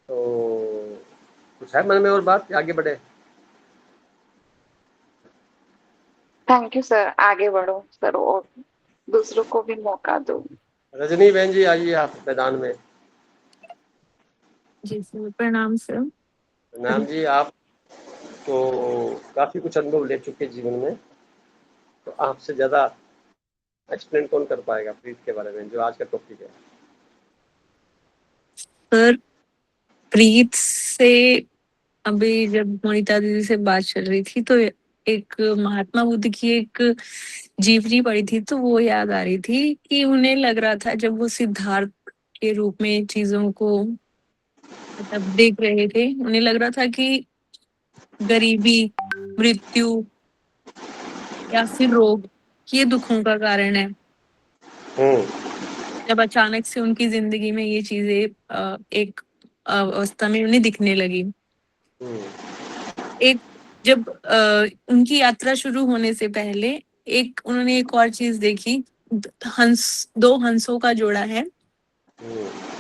तो कुछ है मन में और बात, आगे बढ़े? थैंक यू सर, आगे बढ़ो सर और दूसरों को भी मौका दो। रजनी बहन जी आइए आप मैदान में। जी सर, प्रणाम सर। प्रणाम जी। आप तो काफी कुछ अनुभव ले चुके जीवन में, तो आपसे ज्यादा एक्सप्लेन कौन कर पाएगा प्रीत के बारे में, जो आज का टॉपिक है? सर, प्रीत से अभी जब मोनिता दीदी से बात चल रही थी तो एक महात्मा बुद्ध की एक जीवनी पढ़ी थी, तो वो याद आ रही थी कि उन्हें लग रहा था जब वो सिद्धार्थ के रूप में चीजों को मतलब देख रहे थे, उन्हें लग रहा था कि गरीबी, मृत्यु या फिर रोग ये दुखों का कारण है। जब अचानक से उनकी जिंदगी में ये चीजें एक अवस्था में उन्हें दिखने लगी। एक जब उनकी यात्रा शुरू होने से पहले उन्होंने एक और चीज देखी। दो हंसों का जोड़ा है,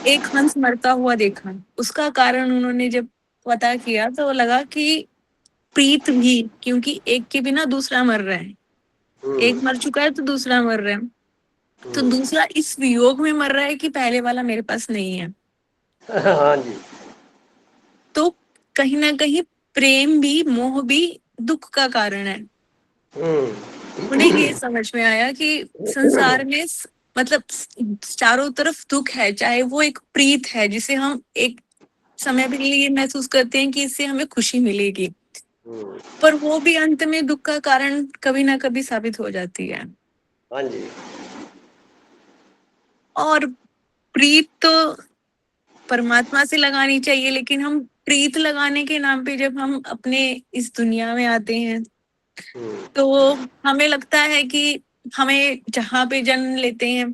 एक हंस मरता हुआ देखा। उसका कारण उन्होंने जब पता किया तो लगा कि प्रीत भी, क्योंकि एक के बिना दूसरा मर रहा है, एक मर चुका है तो दूसरा मर रहा है, तो दूसरा इस वियोग में मर रहा है कि पहले वाला मेरे पास नहीं है। हाँ जी। तो कहीं ना कहीं प्रेम भी, मोह भी दुख का कारण है। उन्हें ये समझ में आया कि संसार में मतलब चारों तरफ दुख है, चाहे वो एक प्रीत है जिसे हम एक समय के लिए महसूस करते हैं कि इससे हमें खुशी मिलेगी, पर वो भी अंत में दुख का कारण कभी ना कभी साबित हो जाती है। हाँ जी। और प्रीत तो परमात्मा से लगानी चाहिए, लेकिन हम प्रीत लगाने के नाम पे जब हम अपने इस दुनिया में आते हैं तो हमें लगता है कि हमें जहाँ पे जन्म लेते हैं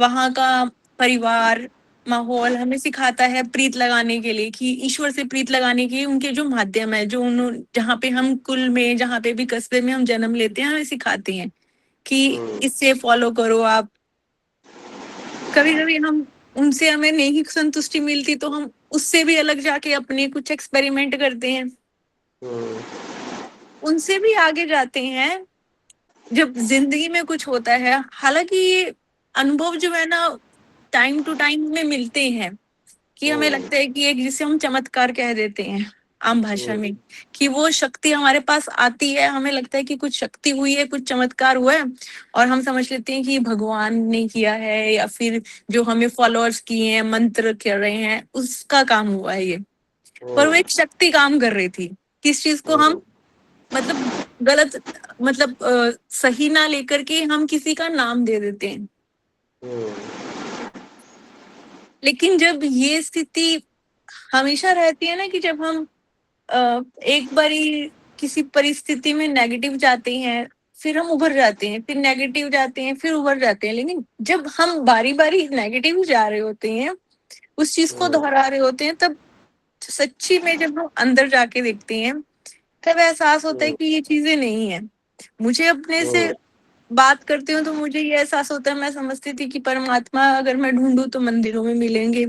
वहां का परिवार, माहौल हमें सिखाता है प्रीत लगाने के लिए, कि ईश्वर से प्रीत लगाने के उनके जो माध्यम है, जो जहाँ पे हम कुल में, जहाँ पे भी कस्बे में हम जन्म लेते हैं, हमें सिखाते हैं कि इससे फॉलो करो आप। कभी कभी हम उनसे हमें नहीं संतुष्टि मिलती तो हम उससे भी अलग जाके अपने कुछ एक्सपेरिमेंट करते हैं, उनसे भी आगे जाते हैं जब जिंदगी में कुछ होता है। हालांकि ये अनुभव जो है ना टाइम टू टाइम में मिलते हैं, कि हमें लगता है कि एक जिसे हम चमत्कार कह देते हैं आम भाषा में, कि वो शक्ति हमारे पास आती है, हमें लगता है कि कुछ शक्ति हुई है, कुछ चमत्कार हुआ है, और हम समझ लेते हैं कि भगवान ने किया है या फिर जो हमें फॉलोअर्स किए हैं, मंत्र कर रहे हैं, उसका काम हुआ है ये। पर वो एक शक्ति काम कर रही थी, किस चीज को हम मतलब गलत, मतलब सही ना लेकर के हम किसी का नाम दे देते हैं। लेकिन जब ये स्थिति हमेशा रहती है ना, कि जब हम एक बारी किसी परिस्थिति में नेगेटिव जाते हैं, फिर हम उभर जाते हैं, फिर नेगेटिव जाते हैं, फिर उभर जाते हैं, लेकिन जब हम बारी बारी नेगेटिव जा रहे होते हैं, उस चीज को दोहरा रहे होते हैं, तब सच्ची में जब हम अंदर जाके देखते हैं तब एहसास होता है कि ये चीजें नहीं है। मुझे अपने से बात करती हूँ तो मुझे ये एहसास होता है, मैं समझती थी कि परमात्मा अगर मैं ढूंढूं तो मंदिरों में मिलेंगे।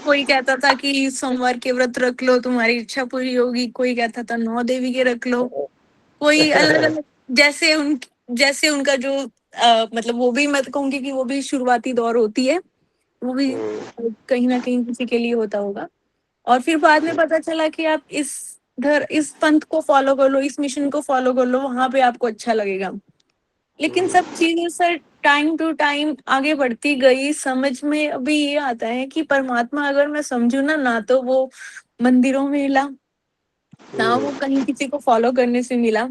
कोई कहता था कि सोमवार के व्रत रख लो तुम्हारी इच्छा पूरी होगी, कोई कहता था 9 देवी के रख लो, कोई अलग अलग, जैसे जैसे उनका जो मतलब वो भी मैं तो कहूंगी कि वो भी शुरुआती दौर होती है, वो भी कहीं ना कहीं किसी के लिए होता होगा। और फिर बाद में पता चला कि आप इस पंथ को फॉलो कर लो, इस मिशन को फॉलो कर लो, वहां पे आपको अच्छा लगेगा। लेकिन सब चीजें सर टाइम टू टाइम आगे बढ़ती गई, समझ में अभी ये आता है कि परमात्मा अगर मैं समझू ना तो वो मंदिरों में मिला, ना वो कहीं किसी को फॉलो करने से मिला,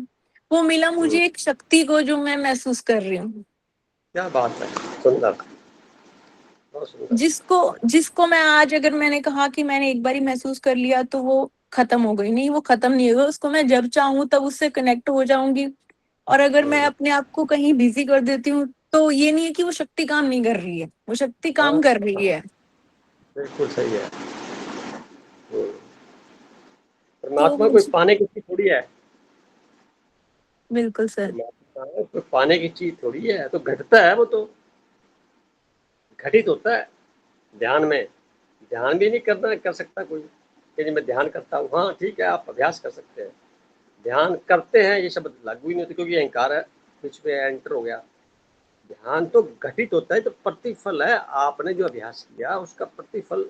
वो मिला मुझे एक शक्ति को जो मैं महसूस कर रही हूँ। क्या बात है, सुंदर, बहुत सुंदर। जिसको जिसको मैं आज, अगर मैंने कहा कि मैंने एक बारी महसूस कर लिया तो वो खत्म हो गई, नहीं वो खत्म नहीं होगा, उसको मैं जब चाहूँ तब उससे कनेक्ट हो जाऊंगी। और अगर मैं अपने आप को कहीं बिजी कर देती हूँ तो ये नहीं है कि वो शक्ति काम नहीं कर रही है, वो शक्ति काम कर रही है। बिल्कुल सही है। तो परमात्मा कोई पाने की चीज थोड़ी है, बिल्कुल सर। परमात्मा कोई पाने की चीज थोड़ी है, तो घटता है, वो तो घटित होता है ध्यान में। ध्यान भी नहीं कर सकता कोई कि जी मैं ध्यान करता हूँ। हाँ ठीक है, आप अभ्यास कर सकते हैं, ध्यान करते हैं ये शब्द लागू ही नहीं होते, क्योंकि अहंकार है बीच में एंटर हो गया। ध्यान तो घटित होता है, तो प्रतिफल है, आपने जो अभ्यास किया उसका प्रतिफल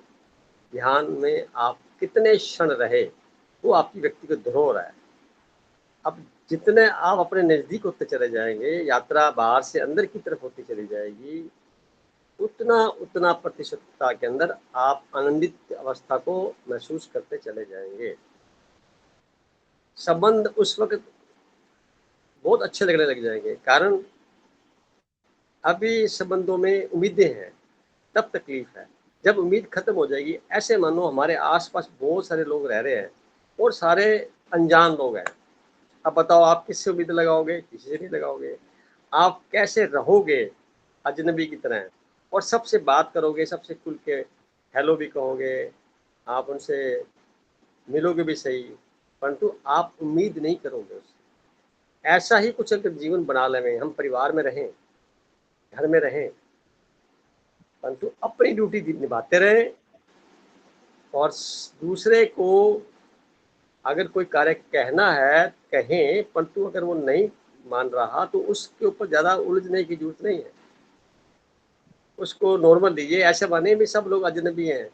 ध्यान में आप कितने क्षण रहे, वो आपकी व्यक्तिगत धरोहर है। अब जितने आप अपने नजदीक होते चले जाएंगे, यात्रा बाहर से अंदर की तरफ होती चली जाएगी, उतना प्रतिशतता के अंदर आप आनंदित अवस्था को महसूस करते चले जाएंगे। संबंध उस वक्त बहुत अच्छे लगने लग जाएंगे, कारण अभी संबंधों में उम्मीदें हैं, तब तकलीफ है। जब उम्मीद खत्म हो जाएगी, ऐसे मानो हमारे आसपास बहुत सारे लोग रह रहे हैं और सारे अनजान लोग हैं। अब बताओ आप किससे उम्मीद लगाओगे? किसी से नहीं लगाओगे। आप कैसे रहोगे? अजनबी की तरह। और सबसे बात करोगे, सबसे खुल के हेलो भी कहोगे, आप उनसे मिलोगे भी सही, परंतु आप उम्मीद नहीं करोगे उससे। ऐसा ही कुछ अगर जीवन बना लें, हम परिवार में रहें, घर में रहें, परंतु अपनी ड्यूटी निभाते रहें, और दूसरे को अगर कोई कार्य कहना है कहें, परंतु अगर वो नहीं मान रहा तो उसके ऊपर ज़्यादा उलझने की जरूरत नहीं है, उसको नॉर्मल लीजिए। ऐसे माने भी सब लोग अजनबी हैं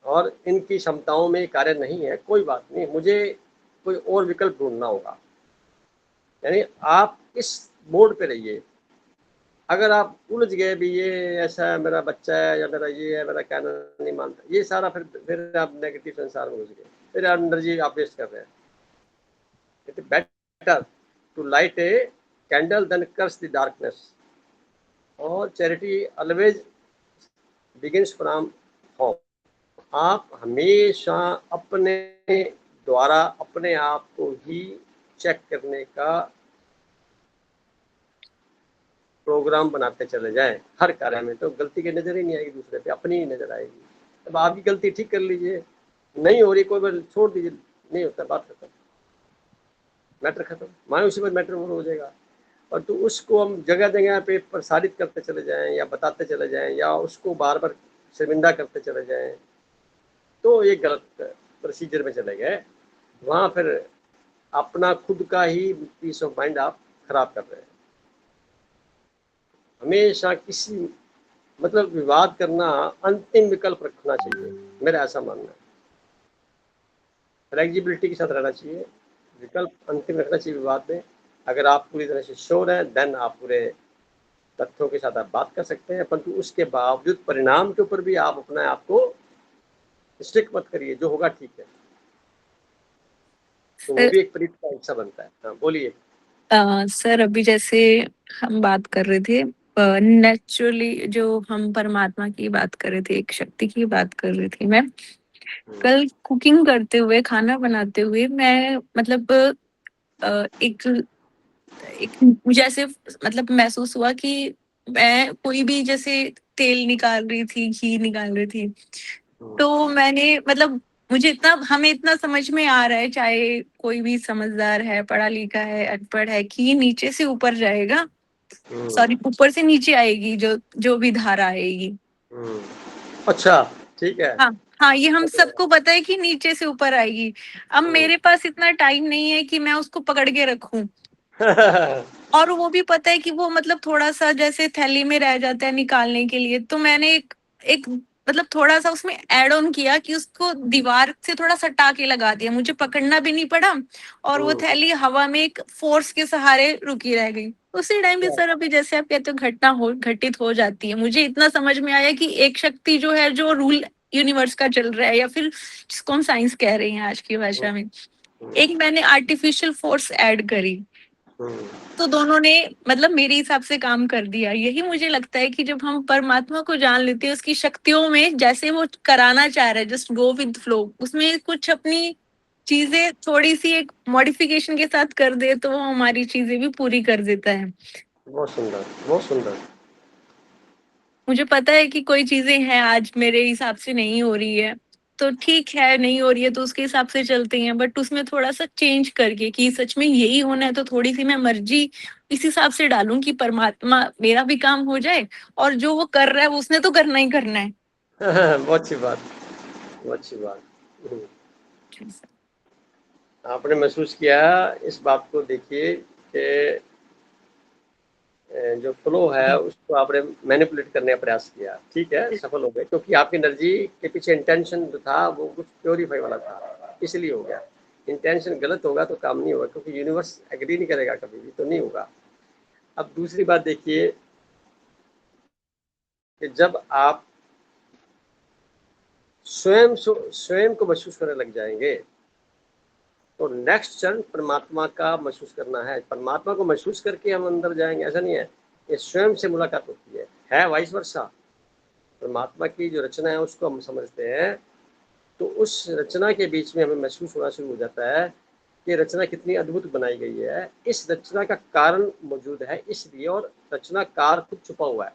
और इनकी क्षमताओं में कार्य नहीं है, कोई बात नहीं, मुझे कोई और विकल्प ढूंढना होगा। यानी आप इस बोर्ड पे रहिए। अगर आप उलझ गए भी, ये ऐसा है, मेरा बच्चा है, या मेरा ये है, मेरा कहना नहीं मानता, ये सारा फिर आप नेगेटिव संसार में घुस गए, फिर एनर्जी आप वेस्ट कर रहे हैं। It better to light a candle than curse the darkness, और charity always begins from home. आप हमेशा अपने द्वारा अपने आप को ही चेक करने का प्रोग्राम बनाते चले जाएं। हर कार्य में तो गलती की नजर ही नहीं आएगी दूसरे पे, अपनी ही नजर आएगी। अब आपकी गलती ठीक कर लीजिए, नहीं हो रही कोई बार छोड़ दीजिए, नहीं होता, बात खत्म, मैटर खत्म, माने उसी पर मैटर हो जाएगा। और तो उसको हम जगह जगह पे प्रसारित करते चले जाएं, या बताते चले जाएं, या उसको बार बार शर्मिंदा करते चले जाएं, तो ये गलत प्रोसीजर में चले गए। वहाँ फिर अपना खुद का ही पीस ऑफ माइंड आप खराब कर रहे हैं। हमेशा किसी मतलब विवाद करना अंतिम विकल्प रखना चाहिए, मेरा ऐसा मानना है। फ्लेक्सिबिलिटी के साथ रहना चाहिए, विकल्प अंतिम रखना चाहिए विवाद में। अगर आप पूरी तरह से श्योर हैं, देन आप पूरे तथ्यों के साथ आप बात कर सकते हैं, परंतु उसके बावजूद परिणाम के ऊपर भी आप अपने आप को स्टिक मत करिए, जो होगा ठीक है, तो वो भी एक प्रीत का हिस्सा बनता है। हाँ बोलिए। सर अभी जैसे हम बात कर रहे थे नेचुरली, जो हम परमात्मा की बात कर रहे थे, एक शक्ति की बात कर रही थी मैं। कल कुकिंग करते हुए, खाना बनाते हुए मैं मतलब एक मुझे ऐसे मतलब महसूस हुआ कि मैं कोई भी जैसे तेल निकाल रही थी, घी निकाल रही थी, तो मैंने मतलब मुझे इतना, हमें इतना समझ में आ रहा है, चाहे कोई भी समझदार है, पढ़ा लिखा है, अनपढ़ है, कि नीचे से ऊपर जाएगा, सॉरी ऊपर से नीचे आएगी, जो जो भी धारा आएगी। अच्छा ठीक है। हाँ हाँ, ये हम सबको पता है कि नीचे से ऊपर आएगी। अब मेरे पास इतना टाइम नहीं है कि मैं उसको पकड़ के रखूं, और वो भी पता है कि वो मतलब थोड़ा सा जैसे थैली में रह जाता है निकालने के लिए, तो मैंने एक मतलब थोड़ा सा उसमें ऐड ऑन किया कि उसको दीवार से थोड़ा सटा के लगा दिया, मुझे पकड़ना भी नहीं पड़ा और वो थैली हवा में एक फोर्स के सहारे रुकी रह गई। उसी टाइम पे सर अभी जैसे आप कहते हो घटित हो जाती है, मुझे इतना समझ में आया कि एक शक्ति जो है जो रूल यूनिवर्स का चल रहा है या फिर जिसको हम साइंस कह रहे हैं आज की भाषा में, एक मैंने आर्टिफिशियल फोर्स ऐड करी, तो दोनों ने मतलब मेरे हिसाब से काम कर दिया। यही मुझे लगता है कि जब हम परमात्मा को जान लेते हैं उसकी शक्तियों में, जैसे वो कराना चाह रहा है जस्ट गो विद फ्लो, उसमें कुछ अपनी चीजें थोड़ी सी एक मॉडिफिकेशन के साथ कर दे तो वो हमारी चीजें भी पूरी कर देता है। बहुत सुंदर, बहुत सुंदर। मुझे पता है कि कोई चीजें हैं आज मेरे हिसाब से नहीं हो रही है, तो ठीक है नहीं हो रही है तो उसके हिसाब से चलते हैं, बट उसमें थोड़ा सा चेंज करके कि सच में यही होना है तो थोड़ी सी मैं मर्जी इस हिसाब से डालूं कि परमात्मा मेरा भी काम हो जाए और जो वो कर रहा है वो उसने तो करना ही करना है। बहुत अच्छी बात, बहुत अच्छी बात। आपने महसूस किया इस बात को, देखिए कि जो फ्लो है उसको आपने मैनिपुलेट करने का प्रयास किया, ठीक है, सफल हो गए, क्योंकि आपकी एनर्जी के पीछे इंटेंशन जो था वो कुछ प्योरीफाई वाला था, इसलिए हो गया। इंटेंशन गलत होगा तो काम नहीं होगा, क्योंकि यूनिवर्स एग्री नहीं करेगा, कभी भी तो नहीं होगा। अब दूसरी बात देखिए कि जब आप स्वयं को महसूस करने लग जाएंगे तो नेक्स्ट चरण परमात्मा का महसूस करना है। परमात्मा को महसूस करके हम अंदर जाएंगे ऐसा नहीं है, ये स्वयं से मुलाकात होती है वाइस वर्सा। परमात्मा की जो रचना है उसको हम समझते हैं तो उस रचना के बीच में हमें महसूस होना शुरू हो जाता है कि रचना कितनी अद्भुत बनाई गई है, इस रचना का कारण मौजूद है इसलिए, और रचनाकार खुद छुपा हुआ है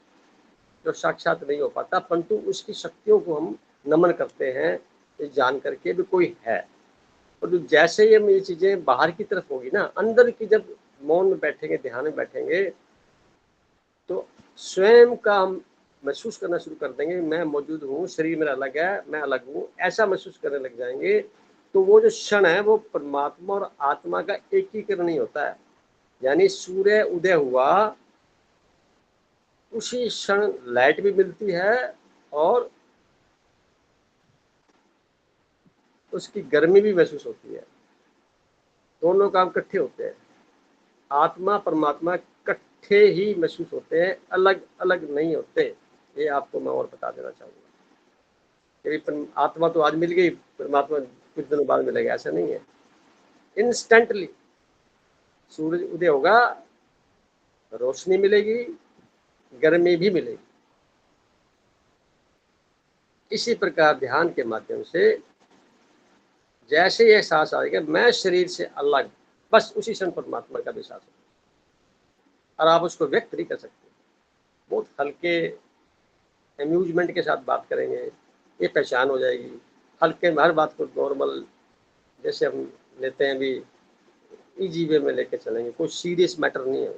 जो साक्षात नहीं हो पाता, परंतु उसकी शक्तियों को हम नमन करते हैं ये जान करके भी कोई है। और जैसे ही हम ये चीजें बाहर की तरफ होगी ना, अंदर की जब मौन में बैठेंगे, ध्यान में बैठेंगे, तो स्वयं का हम महसूस करना शुरू कर देंगे, मैं मौजूद हूँ, शरीर मेरा अलग है, मैं अलग हूँ, ऐसा महसूस करने लग जाएंगे। तो वो जो क्षण है वो परमात्मा और आत्मा का एकीकरण ही होता है। यानी सूर्य उदय हुआ, उसी क्षण लाइट भी मिलती है और उसकी गर्मी भी महसूस होती है, दोनों काम इकट्ठे होते हैं। आत्मा परमात्मा इकट्ठे ही महसूस होते हैं, अलग अलग नहीं होते। ये आपको मैं और बता देना चाहूँगा। आत्मा तो आज मिल गई, परमात्मा कुछ दिनों बाद मिलेगा, ऐसा नहीं है। इंस्टेंटली सूरज उदय होगा, रोशनी मिलेगी, गर्मी भी मिलेगी। इसी प्रकार ध्यान के माध्यम से जैसे ये एहसास आएगा मैं शरीर से अलग, बस उसी क्षण परमात्मा का भी एहसास होगा। और आप उसको व्यक्त नहीं कर सकते, बहुत हल्के एम्यूजमेंट के साथ बात करेंगे, ये पहचान हो जाएगी। हल्के में हर बात को नॉर्मल जैसे हम लेते हैं भी, इजी वे में लेके चलेंगे, कोई सीरियस मैटर नहीं है।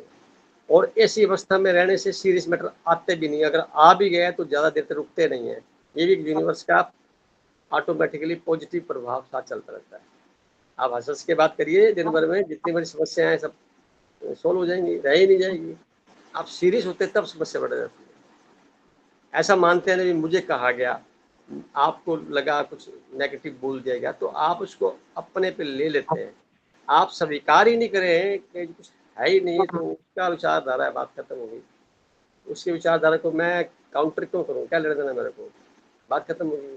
और ऐसी अवस्था में रहने से सीरियस मैटर आते भी नहीं, अगर आ भी गए तो ज़्यादा देर तक रुकते नहीं है। ये भी यूनिवर्स का ऑटोमेटिकली पॉजिटिव प्रभाव साथ चलता रहता है। आप हंस के बात करिए, दिन भर में जितनी बड़ी समस्याएं हैं सब सोल्व हो जाएंगी, रह ही नहीं जाएगी। आप सीरियस होते तब समस्या बढ़ जाती है। ऐसा मानते हैं ना, मुझे कहा गया, आपको लगा कुछ नेगेटिव बोल दिया गया तो आप उसको अपने पे ले लेते हैं, आप स्वीकार ही नहीं करें कि कुछ है ही नहीं, तो उसका विचारधारा है, बात खत्म हो गई। उसकी विचारधारा को मैं काउंटर क्यों करूं, क्या लेना देना मेरे को, बात खत्म हो गई।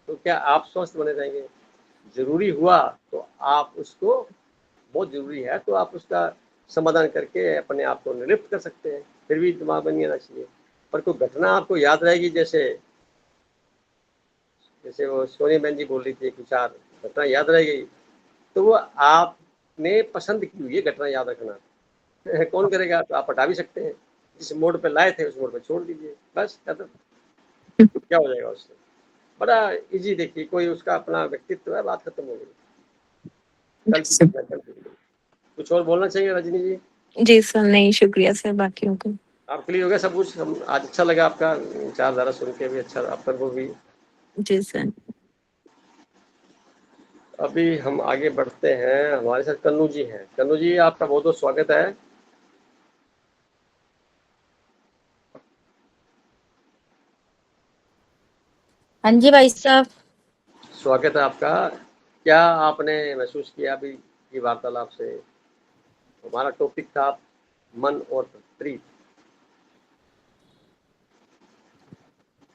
तो क्या आप स्वस्थ बने रहेंगे? जरूरी हुआ तो आप उसको, बहुत जरूरी है तो आप उसका समाधान करके अपने आप को निर्लिप्त कर सकते हैं, फिर भी दिमाग बन जाना चाहिए। पर कोई घटना आपको याद रहेगी, जैसे वो सोनिया बहन जी बोल रही थी, एक विचार घटना याद रह गई, तो वो आपने पसंद की हुई है घटना याद रखना। कौन करेगा? तो आप हटा भी सकते हैं, जिस मोड़ पे लाए थे उस मोड़ पे छोड़ दीजिए, बस खत्म। क्या हो जाएगा उससे? बड़ा इजी। देखिए, कोई उसका अपना व्यक्तित्व है, बात खत्म हो गई। कल कुछ और बोलना चाहिए रजनी जी? जी सर, नहीं शुक्रिया सर, बाकियों को आप क्लियर हो गया सब कुछ? हम आज अच्छा लगा आपका विचारधारा सुन के भी, अच्छा आपका वो भी। जी सर। अभी हम आगे बढ़ते हैं, हमारे साथ कन्नू जी हैं। कन्नू जी, आपका बहुत बहुत स्वागत है। हाँ जी भाई साहब। स्वागत है आपका। क्या आपने महसूस किया अभी की वार्तालाप से? हमारा टॉपिक था मन और प्रीत।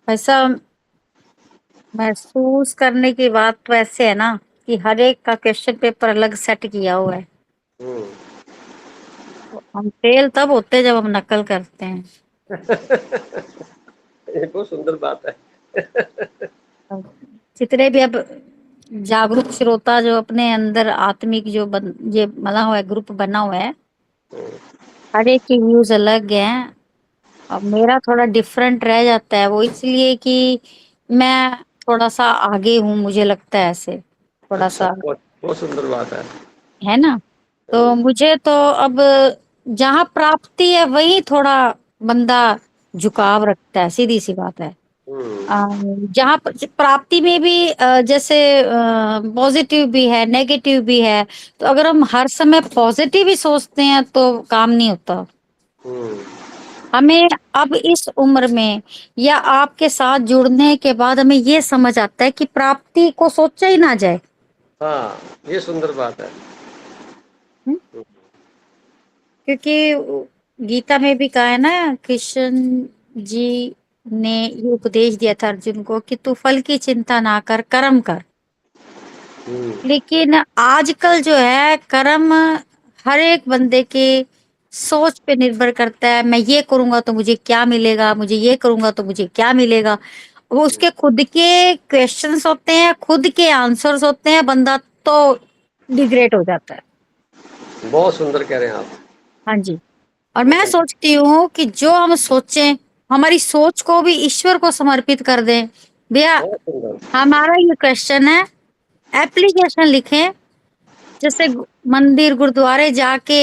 भाई साहब, महसूस करने की बात तो ऐसे है ना कि हर एक का क्वेश्चन पेपर अलग सेट किया हुआ है। हम्म। तो हम फेल तब होते हैं जब हम नकल करते हैं। ये बहुत सुंदर बात है। जितने भी अब जागरूक श्रोता जो अपने अंदर आत्मिक जो ये बना हुआ है, ग्रुप बना हुआ है, हर एक की व्यूज अलग हैं। अब मेरा थोड़ा डिफरेंट रह जाता है, वो इसलिए कि मैं थोड़ा सा आगे हूँ, मुझे लगता है ऐसे थोड़ा अच्छा, सा, बहुत बहुत सुंदर बात है। है ना। तो मुझे तो अब जहाँ प्राप्ति है वही थोड़ा बंदा झुकाव रखता है, सीधी सी बात है। हम्म। जहाँ प्राप्ति में भी जैसे पॉजिटिव भी है, नेगेटिव भी है। तो अगर हम हर समय पॉजिटिव ही सोचते हैं तो काम नहीं होता। हम्म। हमें अब इस उम्र में या आपके साथ जुड़ने के बाद हमें ये समझ आता है कि प्राप्ति को सोचा ही ना जाए। हाँ, ये सुंदर बात है। हम्म? क्योंकि गीता में भी कहा है ना, कृष्ण जी ने ये उपदेश दिया था अर्जुन को कि तू फल की चिंता ना कर, कर्म कर। हम्म। लेकिन आजकल जो है कर्म हर एक बंदे के सोच पे निर्भर करता है। मैं ये करूंगा तो मुझे क्या मिलेगा, मुझे ये करूंगा तो मुझे क्या मिलेगा। वो उसके खुद के क्वेश्चंस होते हैं, खुद के आंसर्स होते हैं, बंदा तो डिग्रेड हो जाता है। बहुत सुंदर कह रहे हैं आप। हाँ जी। और बहुत मैं सुंदर। सोचती हूँ कि जो हम सोचें, हमारी सोच को भी ईश्वर को समर्पित कर दें। भैया, बहुत सुंदर। हमारा ये क्वेश्चन है, एप्लीकेशन लिखें। जैसे मंदिर गुरुद्वारे जाके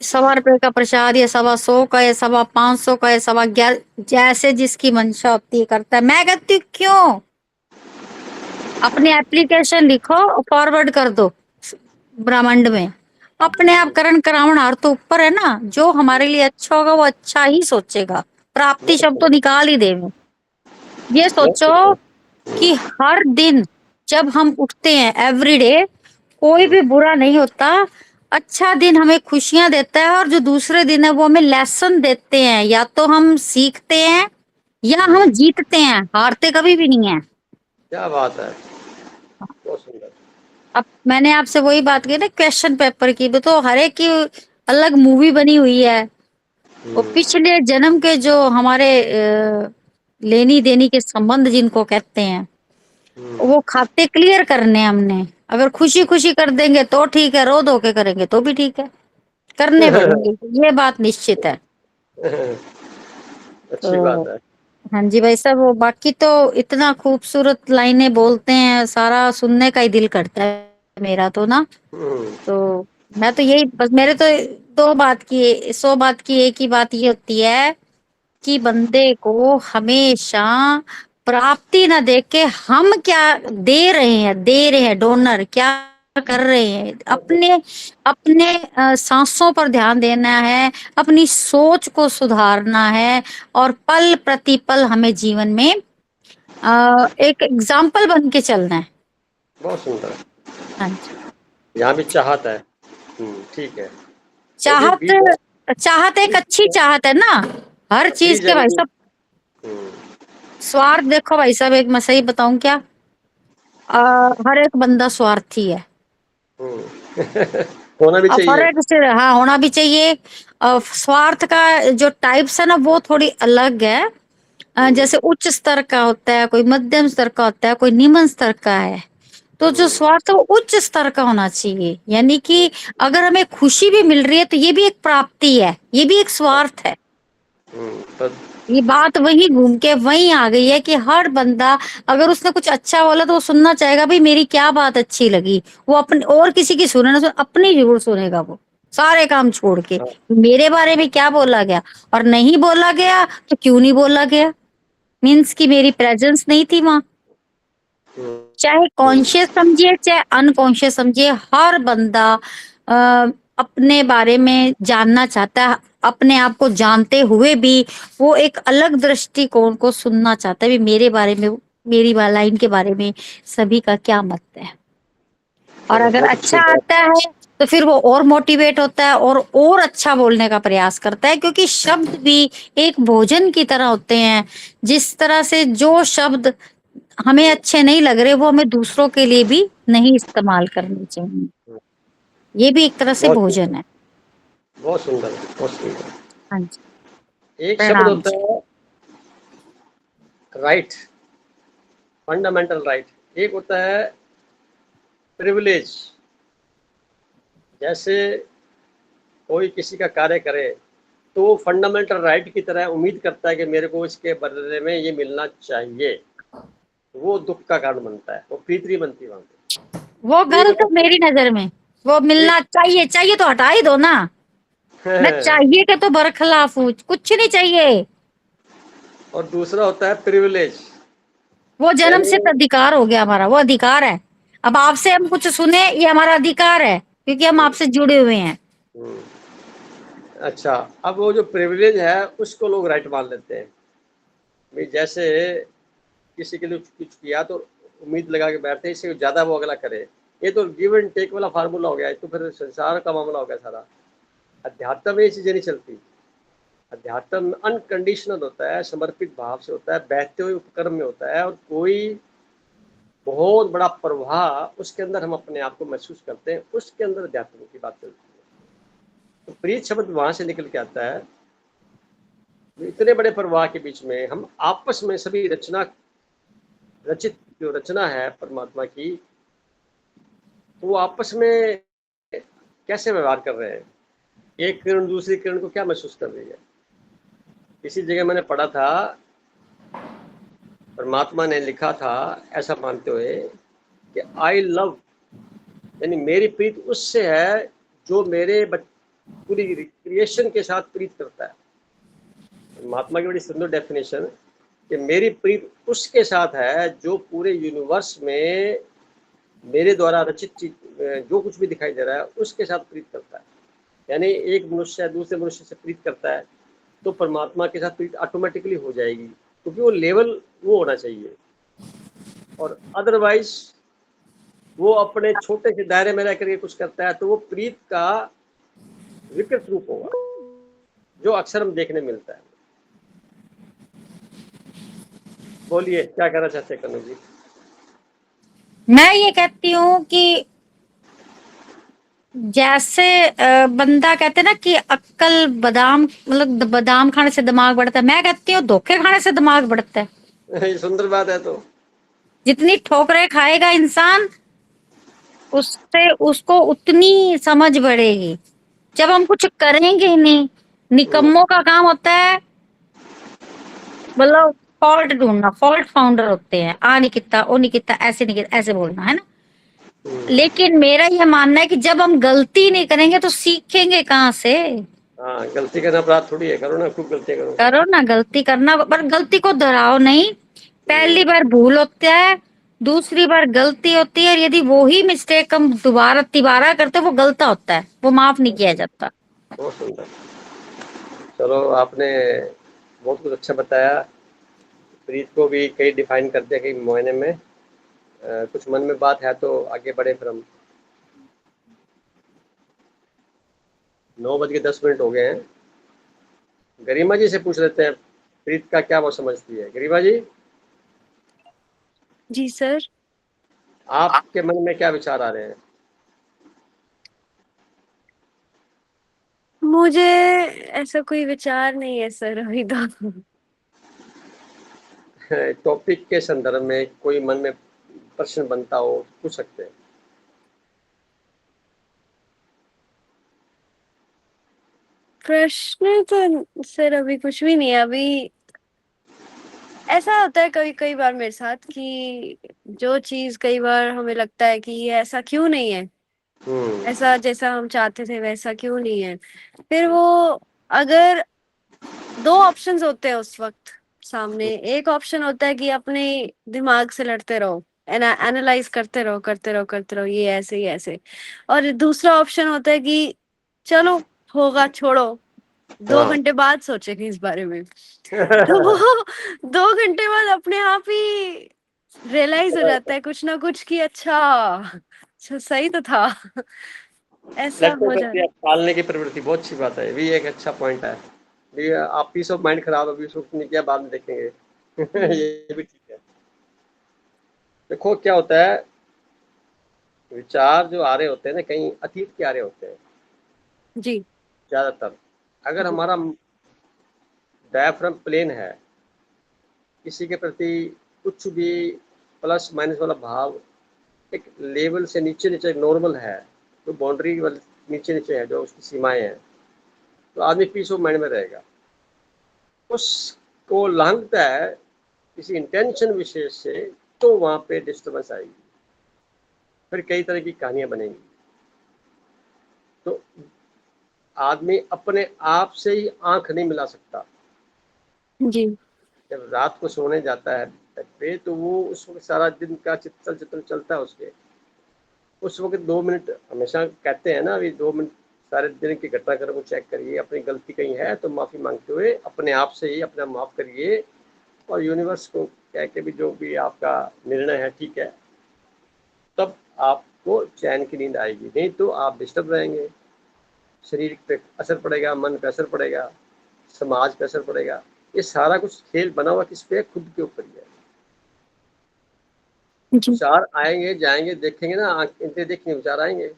100 रुपए का प्रसाद या 125 का या 525 का या 11.5, जैसे जिसकी मंशा होती है करता है। मैं कहती हूँ क्यों, अपनी एप्लीकेशन लिखो, फॉरवर्ड कर दो ब्रह्मांड में। अपने आप करण करावण हार तो ऊपर है ना, जो हमारे लिए अच्छा होगा वो अच्छा ही सोचेगा। प्राप्ति बहुत शब्द तो सुंदर। निकाल ही देंगे। ये बहुत सोचो सुंदर। कि हर दिन जब हम उठते हैं, एवरीडे, कोई भी बुरा नहीं होता। अच्छा दिन हमें खुशियां देता है, और जो दूसरे दिन है वो हमें लेसन देते हैं। या तो हम सीखते हैं या हम जीतते हैं, हारते कभी भी नहीं है। क्या बात है, बहुत सुंदर। अब मैंने आपसे वही बात की ना क्वेश्चन पेपर की, भी तो हर एक की अलग मूवी बनी हुई है। वो पिछले जन्म के जो हमारे लेनी देनी के संबंध जिनको कहते हैं, वो खाते क्लियर करने हैं हमने। अगर खुशी खुशी कर देंगे तो ठीक है, रो धो के करेंगे तो भी ठीक है, करने पड़ेंगे, ये बात निश्चित है। अच्छी तो बात है। हाँ जी भाई साहब, वो बाकी तो इतना खूबसूरत लाइनें बोलते हैं, सारा सुनने का ही दिल करता है मेरा तो ना। हम्म। तो मैं तो यही बस, मेरे तो 2 बात की 100 बात की एक ही बात ये होती है कि बंदे को हमेशा प्राप्ति ना देख के हम क्या दे रहे हैं डोनर क्या कर रहे हैं, अपने अपने सांसों पर ध्यान देना है, अपनी सोच को सुधारना है। और पल प्रतिपल हमें जीवन में एक एग्जाम्पल बन के चलना है। बहुत सुंदर। हाँ जी। यहाँ भी चाहत है। ठीक है। वो भी चाहत, बीज है। चाहत एक अच्छी चाहत है ना, हर चीज बीज के है वो भाई भी। साहब। हम्म। स्वार्थ देखो भाई साहब, एक मैं सही बताऊं क्या, हर एक बंदा स्वार्थी है। होना भी अब हर चाहिए। एक से, हाँ, होना भी चाहिए। स्वार्थ का जो टाइप्स है ना वो थोड़ी अलग है। जैसे उच्च स्तर का होता है, कोई मध्यम स्तर का होता है, कोई निम्न स्तर का है। तो जो स्वार्थ है वो उच्च स्तर का होना चाहिए। यानी कि अगर हमें खुशी भी मिल रही है तो ये भी एक प्राप्ति है, ये भी एक स्वार्थ है। पर ये बात वही घूम के वही आ गई है कि हर बंदा अगर उसने कुछ अच्छा बोला तो वो सुनना चाहेगा, भाई मेरी क्या बात अच्छी लगी। वो अपने और किसी की सुने ना सुने, अपनी जरूर सुनेगा वो, सारे काम छोड़ के। मेरे बारे में क्या बोला गया, और नहीं बोला गया तो क्यों नहीं बोला गया, मीन्स कि मेरी प्रेजेंस नहीं थी वहां। चाहे कॉन्शियस समझिए चाहे अनकॉन्शियस समझिए, हर बंदा अपने बारे में जानना चाहता है, अपने आप को जानते हुए भी वो एक अलग दृष्टिकोण को सुनना चाहता है भी मेरे बारे में, मेरी लाइन के बारे में सभी का क्या मत है। और चलो अगर बहुत अच्छी अच्छा बात। आता है तो फिर वो और मोटिवेट होता है और अच्छा बोलने का प्रयास करता है, क्योंकि शब्द भी एक भोजन की तरह होते हैं। जिस तरह से जो शब्द हमें अच्छे नहीं लग रहे वो हमें दूसरों के लिए भी नहीं इस्तेमाल करने चाहिए। ये भी एक तरह से बहुत भोजन सुंदर, है। बहुत सुंदर, बहुत सुंदर। हाँ जी, एक शब्द प्रणाम होता जी। है राइट, फंडामेंटल राइट। एक होता है प्रिविलेज। जैसे कोई किसी का कार्य करे तो वो फंडामेंटल राइट की तरह उम्मीद करता है कि मेरे को इसके बदले में ये मिलना चाहिए, वो दुख का कारण बनता है, वो प्रीति बनती है वहां वो पे। एक गलत है मेरी नजर में। वो मिलना एक चाहिए, चाहिए तो हटा ही दो ना। मैं चाहिए के तो बरखिलाफ हूँ, कुछ नहीं चाहिए। और दूसरा होता है प्रिविलेज। वो जन्म यानी से अधिकार हो गया हमारा, वो अधिकार है। अब आपसे हम कुछ सुने ये हमारा अधिकार है, क्योंकि हम आपसे जुड़े हुए हैं। हम्म, अच्छा, अब वो जो प्रिविलेज है उसको लोग राइट मान लेते हैं। भाई जैसे किसी के लिए कुछ किया तो उम्मीद लगा के बैठते हैं इससे ज़्यादा वो अगला करे। ये तो गिव एंड टेक वाला फार्मूला हो गया, ये तो फिर संसार का मामला हो गया सारा। अध्यात्म में ये चीज़ें नहीं चलती। अध्यात्म अनकंडीशनल होता है, समर्पित भाव से होता है, बहते हुए उपक्रम में होता है, और कोई बहुत बड़ा प्रवाह उसके अंदर हम अपने आप को महसूस करते हैं, उसके अंदर अध्यात्म की बात चलती है। तो प्रीत शब्द वहां से निकल के आता है। इतने बड़े प्रवाह के बीच में हम आपस में सभी रचित जो रचना है परमात्मा की, वो आपस में कैसे व्यवहार कर रहे हैं। एक किरण दूसरी किरण को क्या महसूस कर रही है। किसी जगह मैंने पढ़ा था, परमात्मा ने लिखा था ऐसा मानते हुए कि आई लव, यानी मेरी प्रीत उससे है जो मेरे पूरी क्रिएशन के साथ प्रीत करता है। परमात्मा की बड़ी सुंदर डेफिनेशन कि मेरी प्रीत उसके साथ है जो पूरे यूनिवर्स में मेरे द्वारा रचित चीज जो कुछ भी दिखाई दे रहा है उसके साथ प्रीत करता है। यानी एक मनुष्य दूसरे मनुष्य से प्रीत करता है तो परमात्मा के साथ प्रीत ऑटोमेटिकली हो जाएगी, क्योंकि वो लेवल वो होना चाहिए। और अदरवाइज वो अपने छोटे से दायरे में रह करके कुछ करता है तो वो प्रीत का विकृत रूप होगा, जो अक्सर हम देखने मिलता है। बोलिए क्या कहना चाहते हैं कनु जी। मैं ये कहती हूँ कि जैसे बंदा कहते हैं ना कि अक्कल बादाम, मतलब बादाम खाने से दिमाग बढ़ता है, मैं कहती हूँ धोखे खाने से दिमाग बढ़ता है। ये सुंदर बात है। तो जितनी ठोकरें खाएगा इंसान उससे उसको उतनी समझ बढ़ेगी। जब हम कुछ करेंगे ही नहीं, निकम्मों का काम होता है मतलब फॉल्ट ढूंढना, फॉल्ट फाउंडर होते हैं, आ नहीं कितना ओ नहीं कितना ऐसे नहीं कितना ऐसे बोलना है ना। लेकिन मेरा यह मानना है कि जब हम गलती नहीं करेंगे तो सीखेंगे कहाँ से। हाँ, गलती करना अपराध थोड़ी है, करो ना, खूब गलतियां करो। करो ना, गलती करना, पर गलती को दोहराओ नहीं। पहली बार भूल होता है, दूसरी बार गलती होती है, और यदि वो ही मिस्टेक हम दोबारा तिबारा करते वो गलता होता है, वो माफ नहीं किया जाता। बहुत सुंदर। चलो आपने बहुत कुछ अच्छा बताया। प्रीत को भी कई डिफाइन कर दिया कई मायने में। कुछ मन में बात है तो आगे बढ़े फिर हम। 9:10 हो गए हैं। गरिमा जी से पूछ लेते हैं प्रीत का क्या वो समझती है। गरिमा जी, जी सर। आपके मन में क्या विचार आ रहे हैं। मुझे ऐसा कोई विचार नहीं है सर अभी तो। टॉपिक के संदर्भ में कोई मन में प्रश्न बनता हो पूछ सकते हैं। प्रश्न तो सर अभी कुछ भी नहीं है। अभी ऐसा होता है कई कई बार मेरे साथ कि जो चीज कई बार हमें लगता है कि ये ऐसा क्यों नहीं है, ऐसा जैसा हम चाहते थे वैसा क्यों नहीं है। फिर वो अगर दो ऑप्शंस होते हैं उस वक्त सामने, एक ऑप्शन होता है कि अपने दिमाग से लड़ते रहो एनालाइज करते रहो, ये ऐसे ही ऐसे। और दूसरा ऑप्शन होता है कि चलो होगा, छोड़ो, 2 घंटे बाद सोचेंगे इस बारे में। तो वो 2 घंटे बाद अपने आप ही रियलाइज हो जाता है कुछ ना कुछ कि अच्छा सही तो था। ऐसा लगता हो है जाता कि आप टालने की प्रवृत्ति, बहुत अच्छी बात है, ये भी एक अच्छा पॉइंट है। भी आप पीस ऑफ माइंड खराब, अभी सोच नहीं किया, बाद में देखेंगे। ये भी ठीक है। देखो क्या होता है, विचार जो आ रहे होते हैं ना, कहीं अतीत के आ रहे होते हैं जी ज्यादातर। अगर जी हमारा डायफ्राम प्लेन है, किसी के प्रति कुछ भी प्लस माइनस वाला भाव एक लेवल से नीचे नीचे नॉर्मल है, तो बाउंड्री वाले नीचे नीचे है, जो उसकी सीमाएं हैं, तो आदमी पीस ऑफ माइंड में रहेगा। उसको लांघता है किसी इंटेंशन विशेष से, तो वहां पे डिस्टर्बेंस आएगी, फिर कई तरह की कहानियां बनेंगी। तो आदमी अपने आप से ही आंख नहीं मिला सकता। जी जब रात को सोने जाता है बेड पे, तो वो उस वक्त सारा दिन का चित्र चलता है उसके। उस वक्त 2 मिनट, हमेशा कहते हैं ना, अभी 2 मिनट सारे दिन की घटनाक्रम को चेक करिए, अपनी गलती कहीं है तो माफी मांगते हुए अपने आप से ही अपना माफ करिए, और यूनिवर्स को कह के भी जो भी आपका निर्णय है ठीक है, तब आपको चैन की नींद आएगी। नहीं तो आप डिस्टर्ब रहेंगे, शरीर पे असर पड़ेगा, मन पे असर पड़ेगा, समाज पे असर पड़ेगा। ये सारा कुछ खेल बना हुआ किस पे, खुद के ऊपर ही है। जी विचार आएंगे जाएंगे, देखेंगे ना, इनसे देखेंगे विचार आएंगे,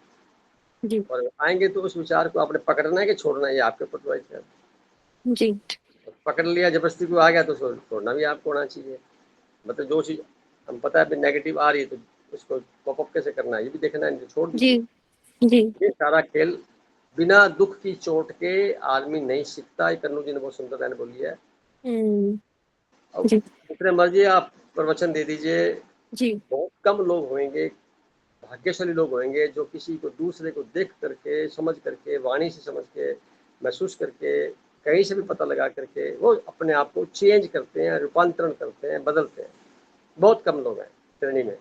जी और आएंगे तो उस विचार को आपने पकड़ना है कि छोड़ना है, ये आपके ऊपर चॉइस है। जी पकड़ लिया जबरदस्ती को आ गया तो उसको छोड़ना भी आपको होना चाहिए। मतलब जो चीज़ हम पता है नेगेटिव आ रही है, तो उसको पॉप अप कैसे करना है ये भी देखना है, छोड़ जी दीजिए। जी ये सारा खेल बिना दुख की चोट के आदमी नहीं सीखता। ये कन्नू जी ने बहुत सुंदर लाइन बोली है। अब जी जितने मर्जी आप प्रवचन दे दीजिए, जी बहुत कम लोग होंगे, भाग्यशाली लोग होंगे, जो किसी को दूसरे को देख करके, समझ करके, वाणी से समझ के, महसूस करके, कहीं से भी पता लगा करके वो अपने आप को चेंज करते हैं, रूपांतरण करते हैं, बदलते हैं। बहुत कम लोग हैं श्रेणी में।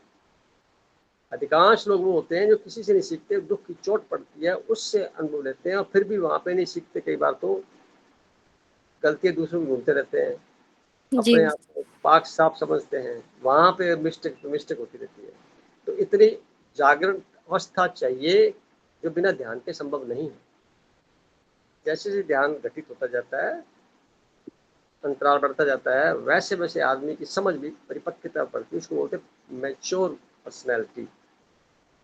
अधिकांश लोग वो होते हैं जो किसी से नहीं सीखते, दुख की चोट पड़ती है उससे अनुभव लेते हैं, और फिर भी वहां पे नहीं सीखते। कई बार तो गलतियां दूसरों को ढूंढते रहते हैं, जी अपने आप को पाक साफ समझते हैं, वहां पे मिस्टेक होती रहती है। तो इतनी जागरण अवस्था चाहिए जो बिना ध्यान के संभव नहीं है। जैसे जैसे ध्यान घटित होता जाता है, अंतराल बढ़ता जाता है, वैसे वैसे आदमी की समझ भी परिपक्वता बढ़ती है। उसको बोलते हैं मैच्योर पर्सनैलिटी।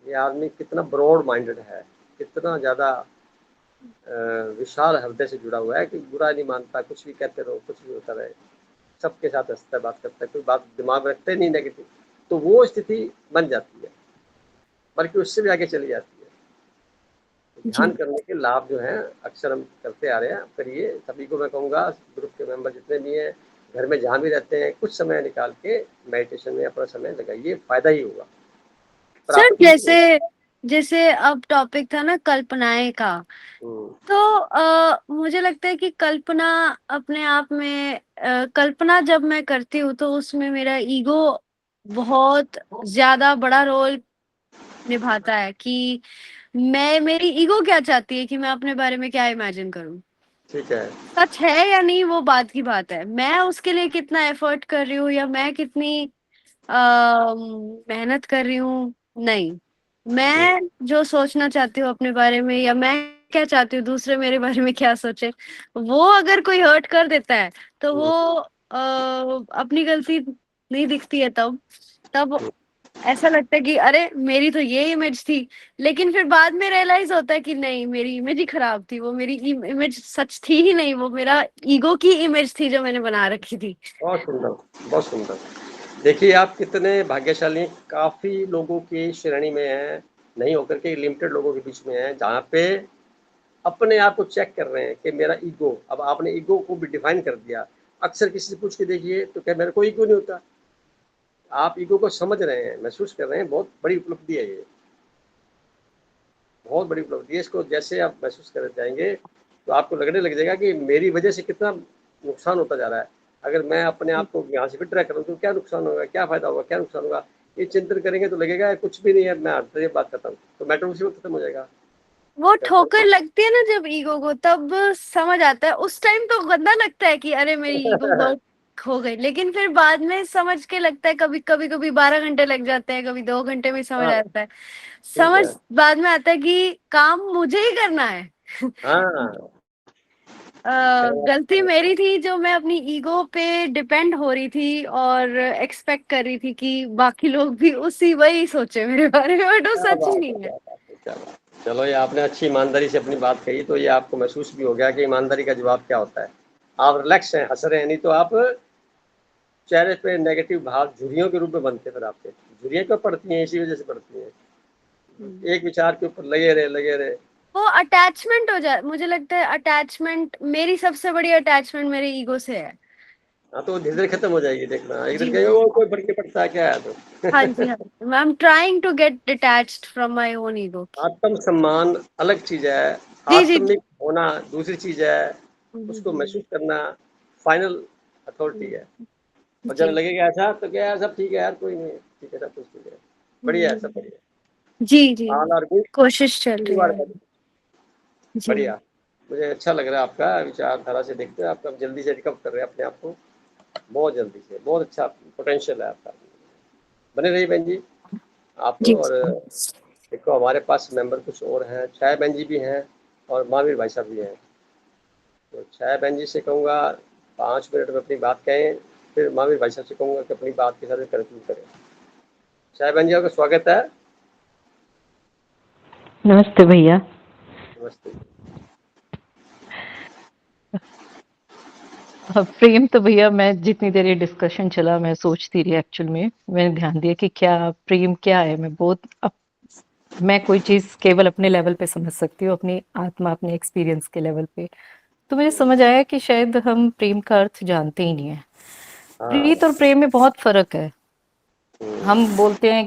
ये आदमी कितना ब्रॉड माइंडेड है, कितना ज़्यादा विशाल हृदय से जुड़ा हुआ है कि बुरा नहीं मानता, कुछ भी कहते रहो, कुछ भी होता रहे, सबके साथ हंसता है, बात करता है, कोई बात दिमाग में रखता ही नहीं नेगेटिव। तो वो स्थिति बन जाती है, बल्कि उससे भी आगे चली जाती है। तो जी ध्यान करने के लाभ जो हैं अक्सर हम करते आ रहे हैं, करिए। सभी को मैं कहूँगा, ग्रुप के मेंबर जितने भी हैं, घर में जहाँ भी रहते हैं, कुछ समय निकाल के मेडिटेशन में अपना समय लगाइए, फायदा ही होगा, सर, प्राप्ति ही होगा। जैसे जैसे अब टॉपिक था ना कल्पनाएं का, तो मुझे लगता है कि कल्पना अपने आप में कल्पना जब मैं करती हूँ तो उसमें मेरा ईगो बहुत ज्यादा बड़ा रोल निभाता है कि मेरी ईगो क्या चाहती है कि मैं अपने बारे में क्या इमेजिन करूं। ठीक है। सच है या नहीं वो बात की बात है, मैं उसके लिए कितना एफर्ट कर रही हूँ या मैं कितनी मेहनत कर रही हूँ, नहीं। मैं जो सोचना चाहती हूँ अपने बारे में, या मैं क्या चाहती हूँ दूसरे मेरे बारे में क्या सोचे, वो अगर कोई हर्ट कर देता है तो वो अपनी गलती नहीं दिखती है। तब तब ऐसा लगता है कि अरे मेरी तो ये इमेज थी, लेकिन फिर बाद में रियलाइज होता है कि नहीं, मेरी इमेज ही खराब थी, वो मेरी इमेज सच थी ही नहीं, वो मेरा ईगो की इमेज थी जो मैंने बना रखी थी। बहुत सुंदर, बहुत सुंदर। देखिए आप कितने भाग्यशाली हैं, काफ़ी लोगों की श्रेणी में हैं, नहीं होकर के लिमिटेड लोगों के बीच में हैं, जहाँ पे अपने आप को चेक कर रहे हैं कि मेरा ईगो, अब आपने ईगो को भी डिफाइन कर दिया। अक्सर किसी से पूछ के देखिए तो क्या मेरे को ईगो नहीं होता। आप ईगो को समझ रहे हैं, महसूस कर रहे हैं, बहुत बड़ी उपलब्धि है ये, बहुत बड़ी उपलब्धि है। इसको जैसे आप महसूस कर जाएंगे तो आपको लगने लग जाएगा कि मेरी वजह से कितना नुकसान होता जा रहा है। अगर मैं अपने आप को यहाँ से विड्रॉ करूँ तो क्या नुकसान होगा, क्या फ़ायदा होगा, क्या नुकसान होगा, ये चिंतन करेंगे तो लगेगा कुछ भी नहीं है, मैं हटता, ये बात खत्म, तो मैटर उसी वक्त खत्म हो जाएगा। वो ठोकर लगती है ना जब ईगो को, तब समझ आता है। उस टाइम तो गंदा लगता है कि अरे मेरी ईगो बहुत खो गई, लेकिन फिर बाद में समझ के लगता है, कभी कभी कभी 12 घंटे लग जाते हैं, कभी 2 घंटे में समझ हाँ, आता है। ठीक समझ है। बाद में आता है कि काम मुझे ही करना है। हाँ, गलती मेरी थी जो मैं अपनी ईगो पे डिपेंड हो रही थी और एक्सपेक्ट कर रही थी कि बाकी लोग भी उसी वही सोचे मेरे बारे में, बट वो क्या सच ही बात है, नहीं है। क्या बात है, क्या बात है। चलो, ये आपने अच्छी ईमानदारी से अपनी बात कही, तो ये आपको महसूस भी हो गया कि ईमानदारी का जवाब क्या होता है। आप रिलैक्स हैं, हंस रहे हैं, नहीं तो आप चेहरे पे नेगेटिव भाव झुर्रियों के रूप में बनते, फिर आपके झुर्रियाँ क्यों पड़ती हैं, इसी वजह से पड़ती हैं, एक विचार के ऊपर लगे रहे। वो अटैचमेंट हो जाए, मुझे लगता है अटैचमेंट, मेरी सबसे बड़ी अटैचमेंट मेरे ईगो से है। हाँ, तो धीरे धीरे खत्म हो जाएगी, देखना एक दिन जी कहेंगे वो कोई फर्क नहीं पड़ता, क्या है तो। हाँ जी, हाँ, I am trying to get detached from my own ego. आत्म सम्मान अलग चीज है, जी जी आत्मिक होना दूसरी चीज है, उसको महसूस करना फाइनल अथॉरिटी है। और जब जी लगेगा ऐसा तो क्या यार सब ठीक है यार, कोई नहीं है, ठीक है, सब कुछ ठीक है, बढ़िया है, सब बढ़िया। जी जी, ऑल आर गुड, कोशिश चल रही है। जी बढ़िया। मुझे अच्छा लग रहा है आपका विचारधारा से देखते हैं, आपका जल्दी से रिकवर कर रहे हैं अपने आप को, बहुत जल्दी से, बहुत अच्छा पोटेंशियल है आपका। बने रहिए बहन जी आप। जी और देखो हमारे पास मेंबर कुछ और हैं, छाया बहन जी भी हैं और महावीर भाई साहब भी हैं। तो छाया बहन जी से कहूँगा 5 मिनट में अपनी बात कहें, फिर महावीर भाई साहब से कहूँगा कि अपनी बात के साथ कंक्लूड करें। छाया बहन जी आपका स्वागत है। नमस्ते भैया। नमस्ते। प्रेम तो भैया, मैं जितनी देर ये डिस्कशन चला मैं सोचती रही, एक्चुअल में मैंने ध्यान दिया कि क्या प्रेम क्या है। मैं कोई चीज केवल अपने लेवल पे समझ सकती हूँ, अपनी आत्मा अपने एक्सपीरियंस के लेवल पे। तो मुझे समझ आया कि शायद हम प्रेम का अर्थ जानते ही नहीं है। प्रीत और प्रेम में बहुत फर्क है। हम बोलते हैं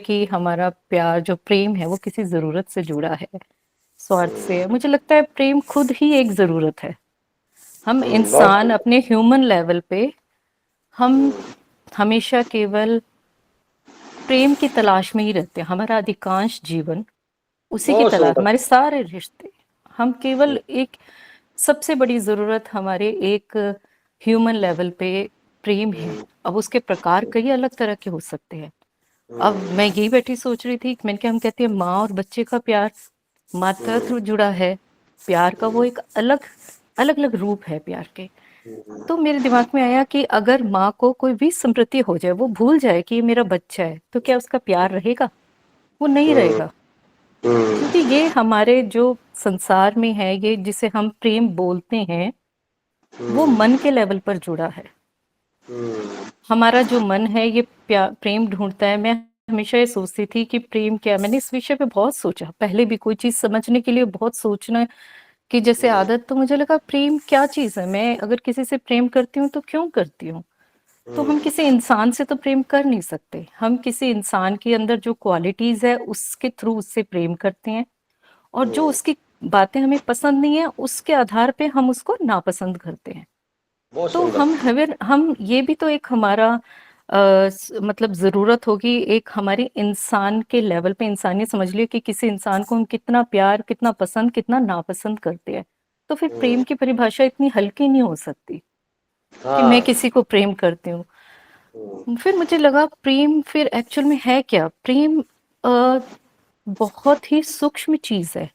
कि हमारा प्यार जो प्रेम है वो किसी जरूरत से जुड़ा है, स्वार्थ से है। मुझे लगता है प्रेम खुद ही एक जरूरत है। हम इंसान अपने ह्यूमन लेवल पे हम हमेशा केवल प्रेम की तलाश में ही रहते हैं। हमारा अधिकांश जीवन उसी की बहुत तलाश, सुंदर। हमारे सारे रिश्ते, हम केवल एक सबसे बड़ी जरूरत हमारे एक ह्यूमन लेवल पे प्रेम है। अब उसके प्रकार कई अलग तरह के हो सकते हैं। अब मैं यही बैठी सोच रही थी, मैंने क्या, हम कहते हैं माँ और बच्चे का प्यार मातृत्व जुड़ा है। प्यार का वो एक अलग अलग अलग रूप है प्यार के। तो मेरे दिमाग में आया कि अगर माँ को कोई भी स्मृति हो जाए, वो भूल जाए कि ये मेरा बच्चा है, तो क्या उसका प्यार रहेगा? वो नहीं रहेगा। क्योंकि ये हमारे जो संसार में है, ये जिसे हम प्रेम बोलते हैं, वो मन के लेवल पर जुड़ा है। हमारा जो मन है ये प्रेम ढूंढता है। मैं हमेशा ये सोचती थी कि प्रेम क्या, मैंने इस विषय पे बहुत सोचा, पहले भी कोई चीज समझने के लिए बहुत सोचना की जैसे आदत। तो मुझे लगा प्रेम क्या चीज है, मैं अगर किसी से प्रेम करती हूँ तो क्यों करती हूँ? तो हम किसी इंसान से तो प्रेम कर नहीं सकते। हम किसी इंसान के अंदर जो क्वालिटीज है उसके थ्रू उससे प्रेम करते हैं, और जो उसकी बातें हमें पसंद नहीं है उसके आधार पे हम उसको नापसंद करते हैं। तो हम ये भी तो एक हमारा मतलब जरूरत होगी, एक हमारे इंसान के लेवल पे इंसानियत समझ लियो कि किसी इंसान को हम कितना प्यार, कितना पसंद, कितना नापसंद करते हैं। तो फिर प्रेम की परिभाषा इतनी हल्की नहीं हो सकती कि मैं किसी को प्रेम करती हूँ। फिर मुझे लगा प्रेम फिर एक्चुअल में है क्या? प्रेम बहुत ही सूक्ष्म चीज है।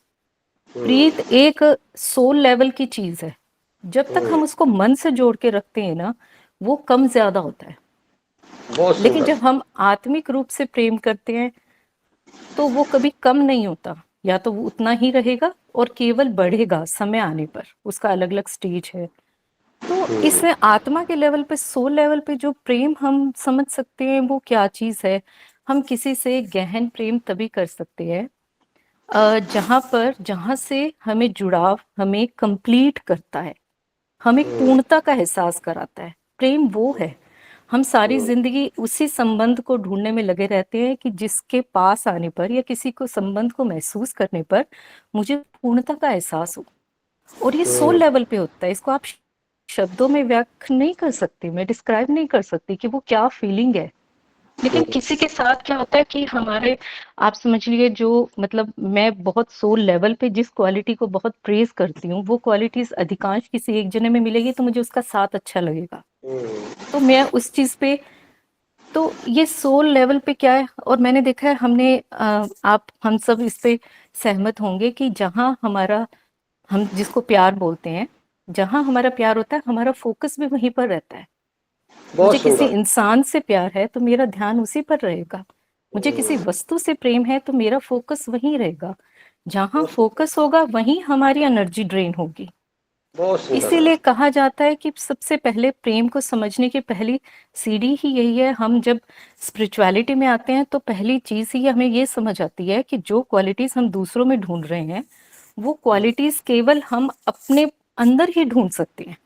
प्रीत एक सोल लेवल की चीज है। जब तक हम उसको मन से जोड़ के रखते हैं ना, वो कम ज्यादा होता है। लेकिन जब हम आत्मिक रूप से प्रेम करते हैं तो वो कभी कम नहीं होता, या तो वो उतना ही रहेगा और केवल बढ़ेगा समय आने पर। उसका अलग अलग स्टेज है। तो इसमें आत्मा के लेवल पे, सोल लेवल पे जो प्रेम हम समझ सकते हैं वो क्या चीज है। हम किसी से गहन प्रेम तभी कर सकते हैं जहां से हमें जुड़ाव हमें कंप्लीट करता है, हमें पूर्णता का एहसास कराता है। प्रेम वो है, हम सारी जिंदगी उसी संबंध को ढूंढने में लगे रहते हैं कि जिसके पास आने पर या किसी को संबंध को महसूस करने पर मुझे पूर्णता का एहसास हो। और ये सोल लेवल पे होता है। इसको आप शब्दों में व्यक्त नहीं कर सकती, मैं डिस्क्राइब नहीं कर सकती कि वो क्या फीलिंग है। लेकिन किसी के साथ क्या होता है कि हमारे, आप समझ लीजिए, जो मतलब मैं बहुत सोल लेवल पे जिस क्वालिटी को बहुत प्रेज करती हूँ, वो क्वालिटीज अधिकांश किसी एक जने में मिलेगी तो मुझे उसका साथ अच्छा लगेगा, तो मैं उस चीज पे, तो ये सोल लेवल पे क्या है। और मैंने देखा है, हमने आप हम सब इस पे सहमत होंगे कि जहां हमारा, हम जिसको प्यार बोलते हैं, जहां हमारा प्यार होता है, हमारा फोकस भी वहीं पर रहता है। बहुत मुझे किसी सुंदर। इंसान से प्यार है तो मेरा ध्यान उसी पर रहेगा। मुझे किसी वस्तु से प्रेम है तो मेरा फोकस वहीं रहेगा। जहां बहुत फोकस होगा वहीं हमारी एनर्जी ड्रेन होगी। बहुत सुंदर है। इसीलिए कहा जाता है कि सबसे पहले प्रेम को समझने की पहली सीढ़ी ही यही है। हम जब स्पिरिचुअलिटी में आते हैं तो पहली चीज ही हमें ये समझ आती है कि जो क्वालिटीज हम दूसरों में ढूंढ रहे हैं, वो क्वालिटीज केवल हम अपने अंदर ही ढूंढ सकते हैं।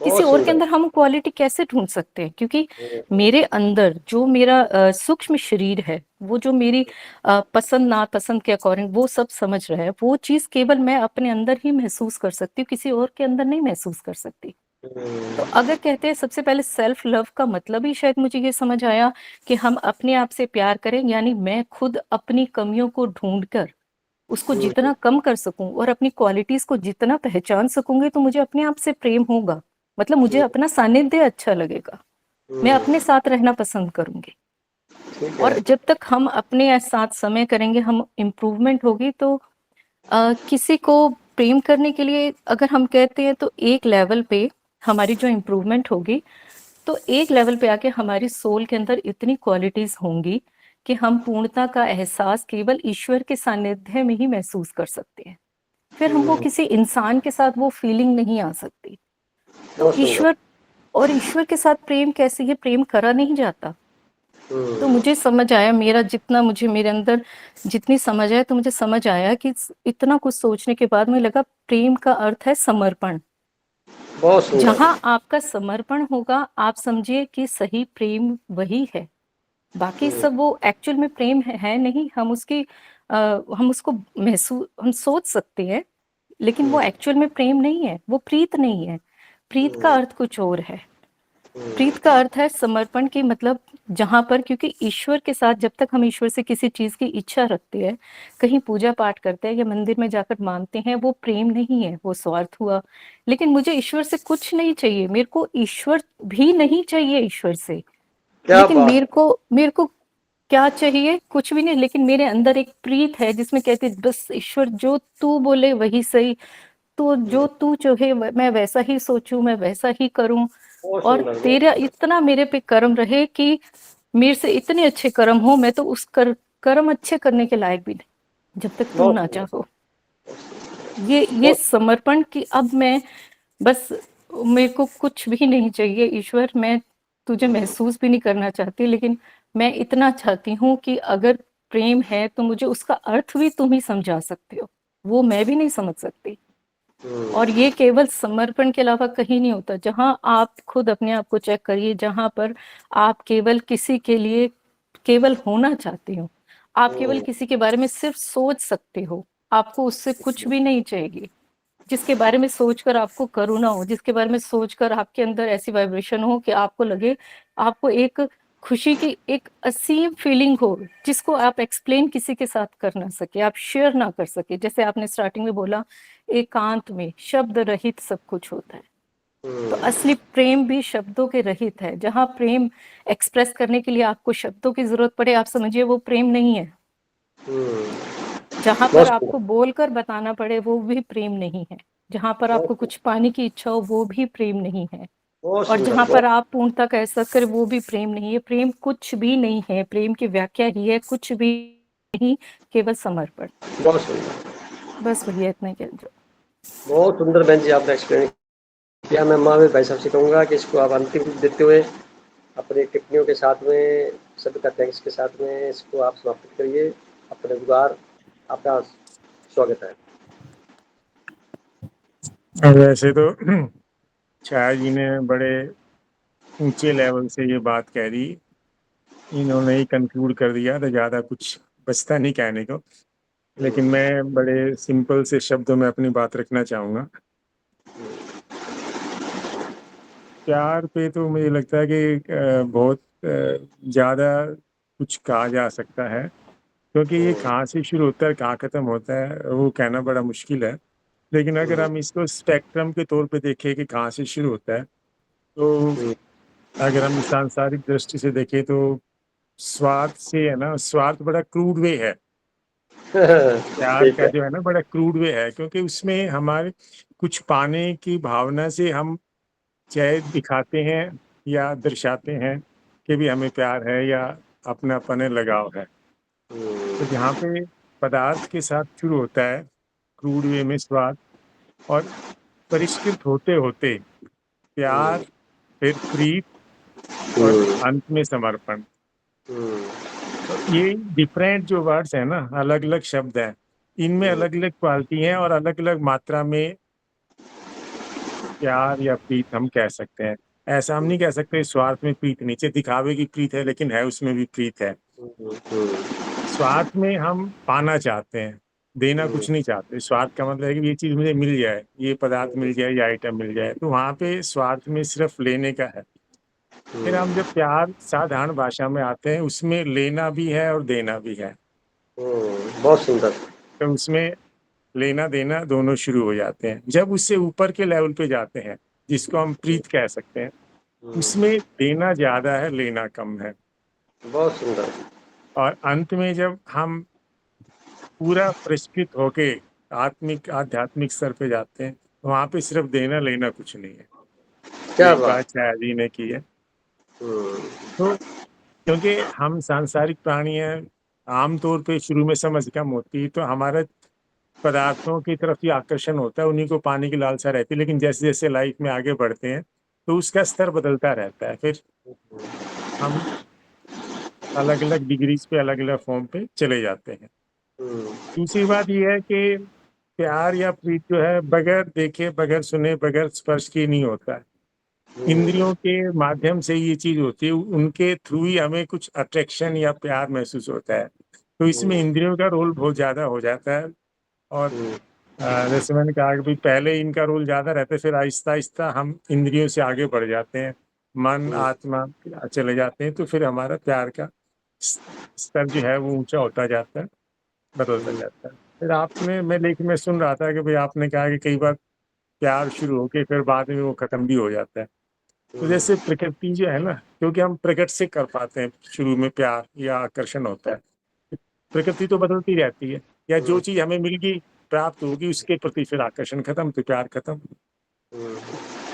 किसी बहुत और के सुंदर। अंदर हम क्वालिटी कैसे ढूंढ सकते हैं? क्योंकि मेरे अंदर जो मेरा सूक्ष्म शरीर है, वो जो मेरी पसंद नापसंद के अकॉर्डिंग वो सब समझ रहा है, वो चीज केवल मैं अपने अंदर ही महसूस कर सकती हूँ, किसी और के अंदर नहीं महसूस कर सकती। तो अगर कहते हैं सबसे पहले सेल्फ लव का मतलब ही शायद मुझे ये समझ आया कि हम अपने आप से प्यार करें, यानी मैं खुद अपनी कमियों को ढूंढकर उसको जितना कम कर सकूं और अपनी क्वालिटीज को जितना पहचान सकूंगी, तो मुझे अपने आप से प्रेम होगा। मतलब मुझे अपना सानिध्य अच्छा लगेगा, मैं अपने साथ रहना पसंद करूंगी। ठीक और है। जब तक हम अपने साथ समय करेंगे, हम इम्प्रूवमेंट होगी। तो किसी को प्रेम करने के लिए अगर हम कहते हैं तो एक लेवल पे हमारी जो इम्प्रूवमेंट होगी, तो एक लेवल पे आके हमारी सोल के अंदर इतनी क्वालिटीज होंगी कि हम पूर्णता का एहसास केवल ईश्वर के सानिध्य में ही महसूस कर सकते हैं। फिर हम वो किसी इंसान के साथ वो फीलिंग नहीं आ सकती। तो बहुत सुंदर। ईश्वर, और ईश्वर के साथ प्रेम कैसे, ये प्रेम करा नहीं जाता। तो मुझे समझ आया, मेरा जितना, मुझे मेरे अंदर जितनी समझ है, तो मुझे समझ आया कि इतना कुछ सोचने के बाद मुझे लगा प्रेम का अर्थ है समर्पण। बहुत सुंदर। जहां आपका समर्पण होगा, आप समझिए कि सही प्रेम वही है। बाकी सब वो एक्चुअल में प्रेम है नहीं, हम उसकी हम उसको महसूस, हम सोच सकते हैं, लेकिन वो एक्चुअल में प्रेम नहीं है, वो प्रीत नहीं है। प्रीत का अर्थ कुछ और है। प्रीत का अर्थ है समर्पण की, मतलब जहां पर, क्योंकि ईश्वर के साथ जब तक हम ईश्वर से किसी चीज की इच्छा रखते हैं, कहीं पूजा पाठ करते हैं या मंदिर में जाकर मानते हैं, वो प्रेम नहीं है, वो स्वार्थ हुआ। लेकिन मुझे ईश्वर से कुछ नहीं चाहिए, मेरे को ईश्वर भी नहीं चाहिए ईश्वर से। क्या लेकिन बात। मेरे को क्या चाहिए? कुछ भी नहीं, लेकिन मेरे अंदर एक प्रीत है जिसमें कहते बस ईश्वर जो तू बोले वही सही, तो जो तू चाहे मैं वैसा ही सोचूं, मैं वैसा ही करूं। बहुत और सुंदर। बहुत तेरा इतना मेरे पे कर्म रहे कि मेरे से इतने अच्छे कर्म हो, मैं तो उस कर्म अच्छे करने के लायक भी नहीं, जब तक तू बहुत ना सुंदर। चाहो। ये बहुत समर्पण की, अब मैं बस, मेरे को कुछ भी नहीं चाहिए ईश्वर, मैं तुझे महसूस भी नहीं करना चाहती, लेकिन मैं इतना चाहती हूँ कि अगर प्रेम है तो मुझे उसका अर्थ भी तुम ही समझा सकते हो, वो मैं भी नहीं समझ सकती। और ये केवल समर्पण के अलावा कहीं नहीं होता। जहां आप खुद अपने आप को चेक करिए, जहां पर आप केवल किसी के लिए केवल होना चाहते हो, आप केवल किसी के बारे में सिर्फ सोच सकते हो, आपको उससे कुछ भी नहीं चाहिए। जिसके बारे में सोचकर आपको करुणा हो, जिसके बारे में सोचकर आपके अंदर ऐसी वाइब्रेशन हो कि आपको लगे, आपको एक खुशी की एक असीम फीलिंग हो, जिसको आप एक्सप्लेन किसी के साथ कर ना सके, आप शेयर ना कर सके। जैसे आपने स्टार्टिंग में बोला, एकांत में शब्द रहित सब कुछ होता है। तो असली प्रेम भी शब्दों के रहित है। जहां प्रेम एक्सप्रेस करने के लिए आपको शब्दों की जरूरत पड़े, आप समझिए वो प्रेम नहीं है। जहां पर बहुत सुंदर। आपको बोलकर बताना पड़े, वो भी प्रेम नहीं है। जहां पर आपको कुछ पाने की इच्छा हो, वो भी प्रेम नहीं है। बहुत और सुंदर। जहां बहुत पर आप पूर्णता का एहसास करें, वो भी प्रेम नहीं है। प्रेम कुछ भी नहीं है, प्रेम की व्याख्या ही है कुछ भी नहीं, केवल समर्पण। बहुत सुंदर। बस भैया इतना ही बहुत सुंदर बहन जी आपने एक्सप्लेन किया। मैं महावीर भाई साहब से कहूँगा कि इसको आप अंतिम रूप देते हुए अपनी टिप्पणियों के साथ में, सभी का थैंक्स के साथ में इसको आप समाप्त करिए। अपने गुजार, आपका स्वागत है। अब वैसे तो छाया जी ने बड़े ऊंचे लेवल से ये बात कह दी, इन्होंने ही कंक्लूड कर दिया, तो ज़्यादा कुछ बचता नहीं कहने को। लेकिन मैं बड़े सिंपल से शब्दों में अपनी बात रखना चाहूँगा। प्यार पे तो मुझे लगता है कि बहुत ज़्यादा कुछ कहा जा सकता है, क्योंकि ये कहाँ से शुरू होता है कहाँ खत्म होता है वो कहना बड़ा मुश्किल है। लेकिन अगर हम इसको स्पेक्ट्रम के तौर पे देखें कि कहाँ से शुरू होता है, तो अगर हम सांसारिक दृष्टि से देखें तो स्वार्थ से है ना, स्वार्थ बड़ा क्रूड वे है। प्यार ठीक का है। जो है ना बड़ा क्रूड वे है, क्योंकि उसमें हमारे कुछ पाने की भावना से हम चाहे दिखाते हैं या दर्शाते हैं कि भी हमें प्यार है या अपनापन है, लगाव है। तो जहाँ पे पदार्थ के साथ शुरू होता है क्रूड वे में स्वार्थ, और परिष्कृत होते होते प्यार, फिर प्रीत, और अंत में समर्पण। तो ये डिफरेंट जो वर्ड्स है ना, अलग अलग शब्द हैं, इनमें अलग अलग क्वालिटी हैं और अलग अलग मात्रा में प्यार या प्रीत हम कह सकते हैं। ऐसा हम नहीं कह सकते स्वार्थ में प्रीत नहीं, चाहे दिखावे की प्रीत है लेकिन है उसमें भी प्रीत है। स्वार्थ में हम पाना चाहते हैं, देना कुछ नहीं चाहते। स्वार्थ का मतलब है कि ये चीज मुझे मिल जाए, ये पदार्थ मिल जाए, ये आइटम मिल जाए, तो वहां पे स्वार्थ में सिर्फ लेने का है। फिर हम जब प्यार साधारण भाषा में आते हैं, उसमें लेना भी है और देना भी है। बहुत सुंदर। तो उसमें लेना देना दोनों शुरू हो जाते हैं। जब उससे ऊपर के लेवल पे जाते हैं, जिसको हम प्रीत कह सकते हैं, उसमें देना ज्यादा है, लेना कम है। बहुत सुंदर। और अंत में जब हम पूरा परिष्कृत होके आत्मिक आध्यात्मिक स्तर पे जाते हैं, तो वहां पे सिर्फ देना लेना कुछ नहीं है। क्या एक बात। बात छाया जी ने की है। हम्म, तो क्योंकि हम सांसारिक प्राणी हैं, आमतौर पे शुरू में समझ कम होती है, तो हमारा पदार्थों की तरफ ही आकर्षण होता है, उन्हीं को पाने की लालसा रहती है। लेकिन जैसे जैसे लाइफ में आगे बढ़ते हैं तो उसका स्तर बदलता रहता है। फिर हम अलग अलग डिग्रीज पे, अलग अलग फॉर्म पे चले जाते हैं। दूसरी बात यह है कि प्यार या प्रीत जो है बगैर देखे, बगैर सुने, बगैर स्पर्श के नहीं होता है। इंद्रियों के माध्यम से ये चीज होती है, उनके थ्रू ही हमें कुछ अट्रैक्शन या प्यार महसूस होता है। तो इसमें इंद्रियों का रोल बहुत ज्यादा हो जाता है। और जैसे मैंने कहा कि भाई पहले इनका रोल ज्यादा रहता है, फिर आहिस्ता आहिस्ता हम इंद्रियों से आगे बढ़ जाते हैं, मन आत्मा चले जाते हैं, तो फिर हमारा प्यार का स्तर जो है वो ऊंचा होता जाता है, बदलता जाता है। फिर आपने, मैं लेकिन मैं सुन रहा था कि भाई आपने कहा कि कई बार प्यार शुरू होके फिर बाद में वो खत्म भी हो जाता है। तो जैसे प्रकृति जो है ना, क्योंकि हम प्रकृति से कर पाते हैं शुरू में प्यार या आकर्षण होता है, प्रकृति तो बदलती रहती है, या जो चीज हमें मिल गई, प्राप्त होगी, उसके प्रति फिर आकर्षण खत्म, तो प्यार खत्म।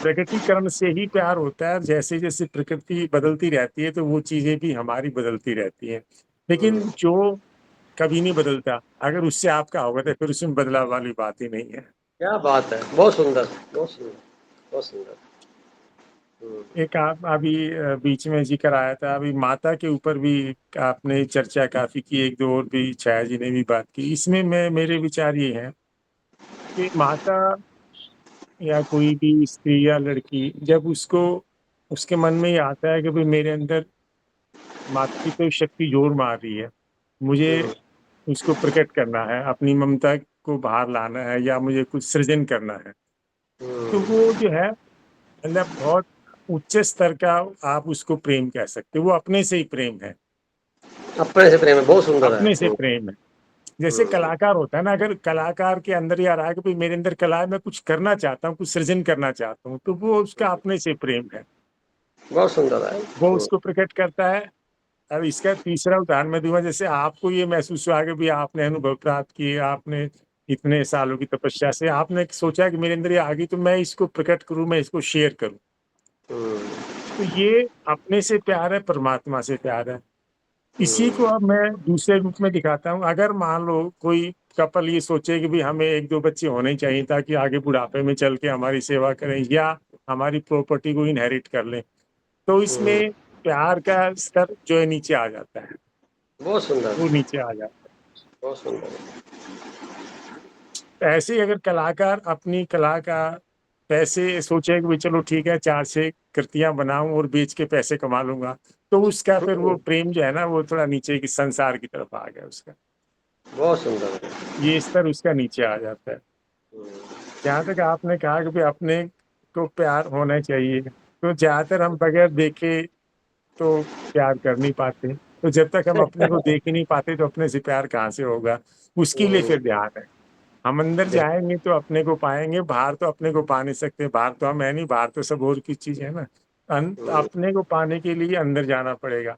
प्रकृतिकरण से ही प्यार होता है। जैसे जैसे प्रकृति बदलती रहती है तो वो चीजें भी हमारी बदलती रहती हैं। लेकिन जो कभी नहीं बदलता, अगर उससे आपका होगा तो फिर उसमें बदलाव वाली बात ही नहीं है। क्या बात है, बहुत सुंदर, बहुत सुंदर, बहुत सुंदर। एक आप अभी बीच में जिक्र आया था, अभी माता के ऊपर भी आपने चर्चा काफी की, एक दो और भी छाया जी ने भी बात की। इसमें मैं, मेरे विचार ये हैं कि माता या कोई भी स्त्री या लड़की, जब उसको, उसके मन में ये आता है कि भाई मेरे अंदर मातृत्व शक्ति जोर मार रही है, मुझे उसको प्रकट करना है, अपनी ममता को बाहर लाना है, या मुझे कुछ सृजन करना है, तो वो जो है मतलब बहुत उच्च स्तर का आप उसको प्रेम कह सकते हो। वो अपने से ही प्रेम है, अपने से प्रेम है, बहुत सुंदर है। अपने से प्रेम है। जैसे कलाकार होता है ना, अगर कलाकार के अंदर ये आ रहा है कि भाई मेरे अंदर कला है, मैं कुछ करना चाहता हूँ, कुछ सृजन करना चाहता हूँ, तो वो उसका अपने से प्रेम है, बहुत सुंदर है। वो उसको प्रकट करता है। अब इसका तीसरा उदाहरण मैं दूंगा, जैसे आपको ये महसूस हुआ कि भी आपने अनुभव प्राप्त किए, आपने इतने सालों की तपस्या से आपने सोचा कि मेरे अंदर ये आ गई, तो मैं इसको प्रकट करूं, मैं इसको शेयर करूं, तो ये अपने से प्यार है, परमात्मा से प्यार है। इसी को अब मैं दूसरे रूप में दिखाता हूँ। अगर मान लो कोई कपल ये सोचे कि भी हमें एक दो बच्चे होने चाहिए ताकि आगे बुढ़ापे में चल के हमारी सेवा करें या हमारी प्रॉपर्टी को इनहेरिट कर लें, तो इसमें प्यार का स्तर जो है नीचे आ जाता है, बहुत सुंदर, वो नीचे आ जाता बहुत सुंदर। है। ऐसे ही अगर कलाकार अपनी कला का पैसे सोचे कि भी चलो ठीक है, 4 से कृतियां बनाऊं और बेच के पैसे कमा लूंगा, तो उसका फिर वो प्रेम जो है ना, वो थोड़ा नीचे की संसार की तरफ आ गया उसका, बहुत सुंदर है। ये स्तर उसका नीचे आ जाता है। जहाँ तक आपने कहा कि भाई अपने को प्यार होना चाहिए, तो ज्यादातर हम बगैर देखे तो प्यार कर नहीं पाते। तो जब तक हम अपने को देख ही नहीं पाते तो अपने से प्यार कहाँ से होगा? उसके लिए फिर ध्यान है। हम अंदर जाएंगे तो अपने को पाएंगे, बाहर तो अपने को पा नहीं सकते, बाहर तो हम है नहीं, बाहर तो सब और की चीज है ना। अपने को पाने के लिए अंदर जाना पड़ेगा।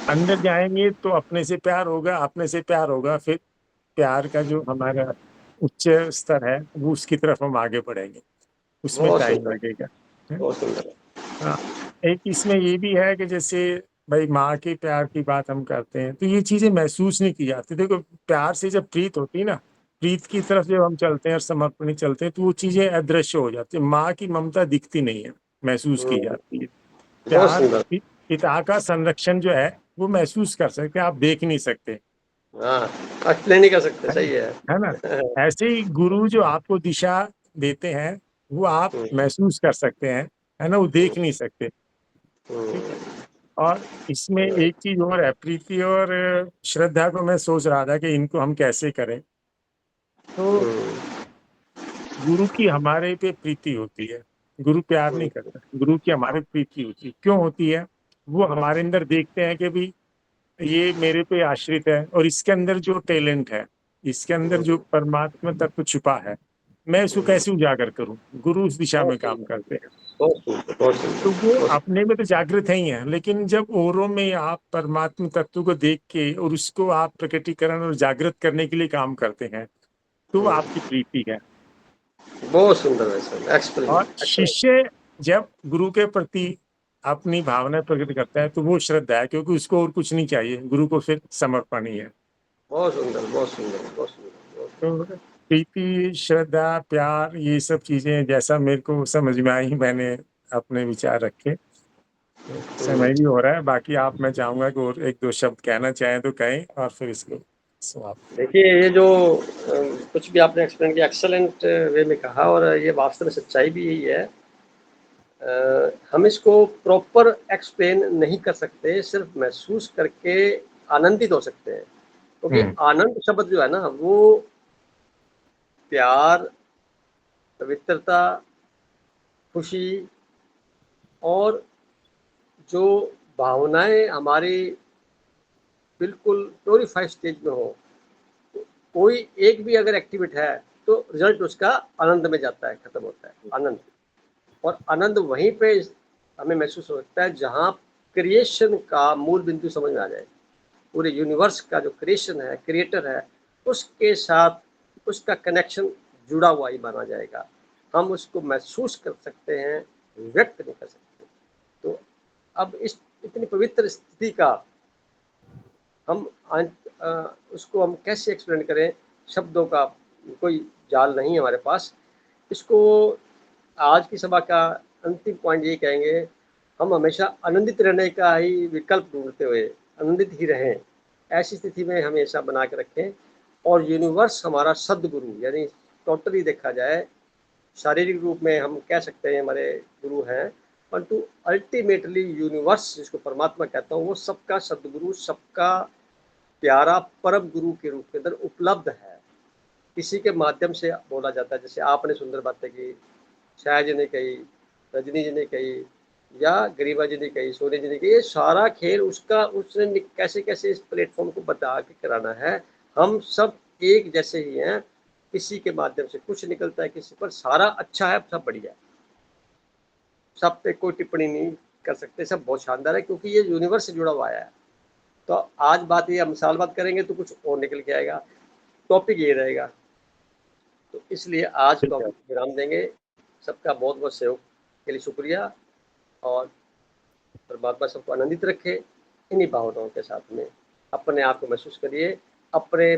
अंदर जाएंगे तो अपने से प्यार होगा, अपने से प्यार होगा, फिर प्यार का जो हमारा उच्च स्तर है वो उसकी तरफ हम आगे बढ़ेंगे, उसमें बहुत टाइम सुंदर, लगेगा। बहुत सुंदर। हाँ, एक इसमें ये भी है कि जैसे भाई माँ के प्यार की बात हम करते हैं तो ये चीजें महसूस नहीं की जाती। देखो प्यार से जब प्रीत होती है ना, प्रीत की तरफ जब हम चलते हैं और समर्पण चलते हैं तो वो चीजें अदृश्य हो जाती है। माँ की ममता दिखती नहीं है, महसूस की जाती है। बहुत प्यार सुंदर। पिता का संरक्षण जो है वो महसूस कर सकते हैं, आप देख नहीं सकते, हाँ, एक्सप्लेन नहीं कर सकते, सही है। है ना। ऐसे ही गुरु जो आपको दिशा देते हैं वो आप महसूस कर सकते हैं, है ना, वो देख नहीं सकते। ठीक है। और इसमें एक चीज और है, प्रीति और श्रद्धा को मैं सोच रहा था कि इनको हम कैसे करें। तो गुरु की हमारे पे प्रीति होती है, गुरु प्यार नहीं करता, गुरु की हमारे प्रीति होती है। क्यों होती है? वो हमारे अंदर देखते हैं कि भी ये मेरे पे आश्रित है और इसके अंदर जो टैलेंट है, इसके अंदर जो परमात्मा तत्व छुपा है, मैं इसको कैसे उजागर करूं? गुरु उस दिशा में काम करते हैं। बहुत सुंदर, बहुत सुंदर। तो वो अपने में तो जागृत है ही है, लेकिन जब औरों में आप परमात्मा तत्व को देख के और उसको आप प्रकटीकरण और जागृत करने के लिए काम करते हैं तो वो आपकी प्रीति है। बहुत सुंदर है सर, एक्सप्लेन। और शिष्य जब गुरु के प्रति अपनी भावना प्रकट करता है तो वो श्रद्धा है, क्योंकि उसको और कुछ नहीं चाहिए, गुरु को फिर समर्पण ही है। बहुत सुंदर, बहुत सुंदर, बहुत सुंदर। तो प्रीति, श्रद्धा, प्यार, ये सब चीजें जैसा मेरे को समझ में आई मैंने अपने विचार रखे। तो समय भी हो रहा है, बाकी आप, मैं चाहूंगा कि और एक दो शब्द कहना चाहें तो कहें और फिर इसको समाप्त। देखिए ये जो कुछ भी आपने एक्सप्लेन किया एक्सेलेंट वे में कहा, और ये वास्तव में सच्चाई भी यही है। हम इसको प्रॉपर एक्सप्लेन नहीं कर सकते, सिर्फ महसूस करके आनंदित हो सकते हैं, क्योंकि आनंद शब्द जो है ना वो प्यार, पवित्रता, खुशी और जो भावनाएं हमारी बिल्कुल प्योरीफाइड स्टेज में हो, कोई एक भी अगर एक्टिविटी है तो रिजल्ट उसका आनंद में जाता है, खत्म होता है आनंद। और आनंद वहीं पे हमें महसूस होता है जहाँ क्रिएशन का मूल बिंदु समझ में आ जाए। पूरे यूनिवर्स का जो क्रिएशन है, क्रिएटर है, उसके साथ उसका कनेक्शन जुड़ा हुआ ही माना जाएगा। हम उसको महसूस कर सकते हैं, व्यक्त नहीं कर सकते। तो अब इस इतनी पवित्र स्थिति का हम उसको हम कैसे एक्सप्लेन करें? शब्दों का कोई जाल नहीं है हमारे पास। इसको आज की सभा का अंतिम पॉइंट ये कहेंगे, हम हमेशा आनंदित रहने का ही विकल्प ढूंढते हुए आनंदित ही रहें, ऐसी स्थिति में हमेशा बना के रखें। और यूनिवर्स हमारा सदगुरु, यानी टोटली देखा जाए शारीरिक रूप में हम कह सकते हैं हमारे गुरु हैं, परंतु अल्टीमेटली यूनिवर्स जिसको परमात्मा कहता हूँ वो सबका सदगुरु, सबका प्यारा परम गुरु के रूप के अंदर उपलब्ध है। किसी के माध्यम से बोला जाता है, जैसे आपने सुंदर बातें की, छाया जी ने कही, रजनी जी ने कही, या गरिमा जी ने कही, सोनी जी ने कही, ये सारा खेल उसका उसने कैसे कैसे इस प्लेटफॉर्म को बता के कराना है। हम सब एक जैसे ही हैं, किसी के माध्यम से कुछ निकलता है, किसी पर सारा अच्छा है, सब बढ़िया है, सब पे कोई टिप्पणी नहीं कर सकते, सब बहुत शानदार है, क्योंकि ये यूनिवर्स से जुड़ा हुआ है। तो आज बात ये, हम साल बात करेंगे तो कुछ और निकल के आएगा, टॉपिक ये रहेगा। तो इसलिए आज टॉपिक विराम देंगे। सबका बहुत बहुत सहयोग के लिए शुक्रिया, और परमात्मा सबको आनंदित रखे। इन्हीं भावनाओं के साथ में अपने आप को महसूस करिए, अपने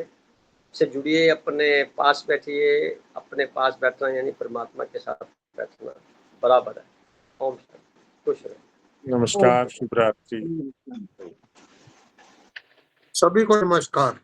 से जुड़िए, अपने पास बैठिए। अपने पास बैठना यानी परमात्मा के साथ बैठना बराबर है। ओम शांति, खुश रहे। नमस्कार, शुभ रात्रि। सभी को नमस्कार।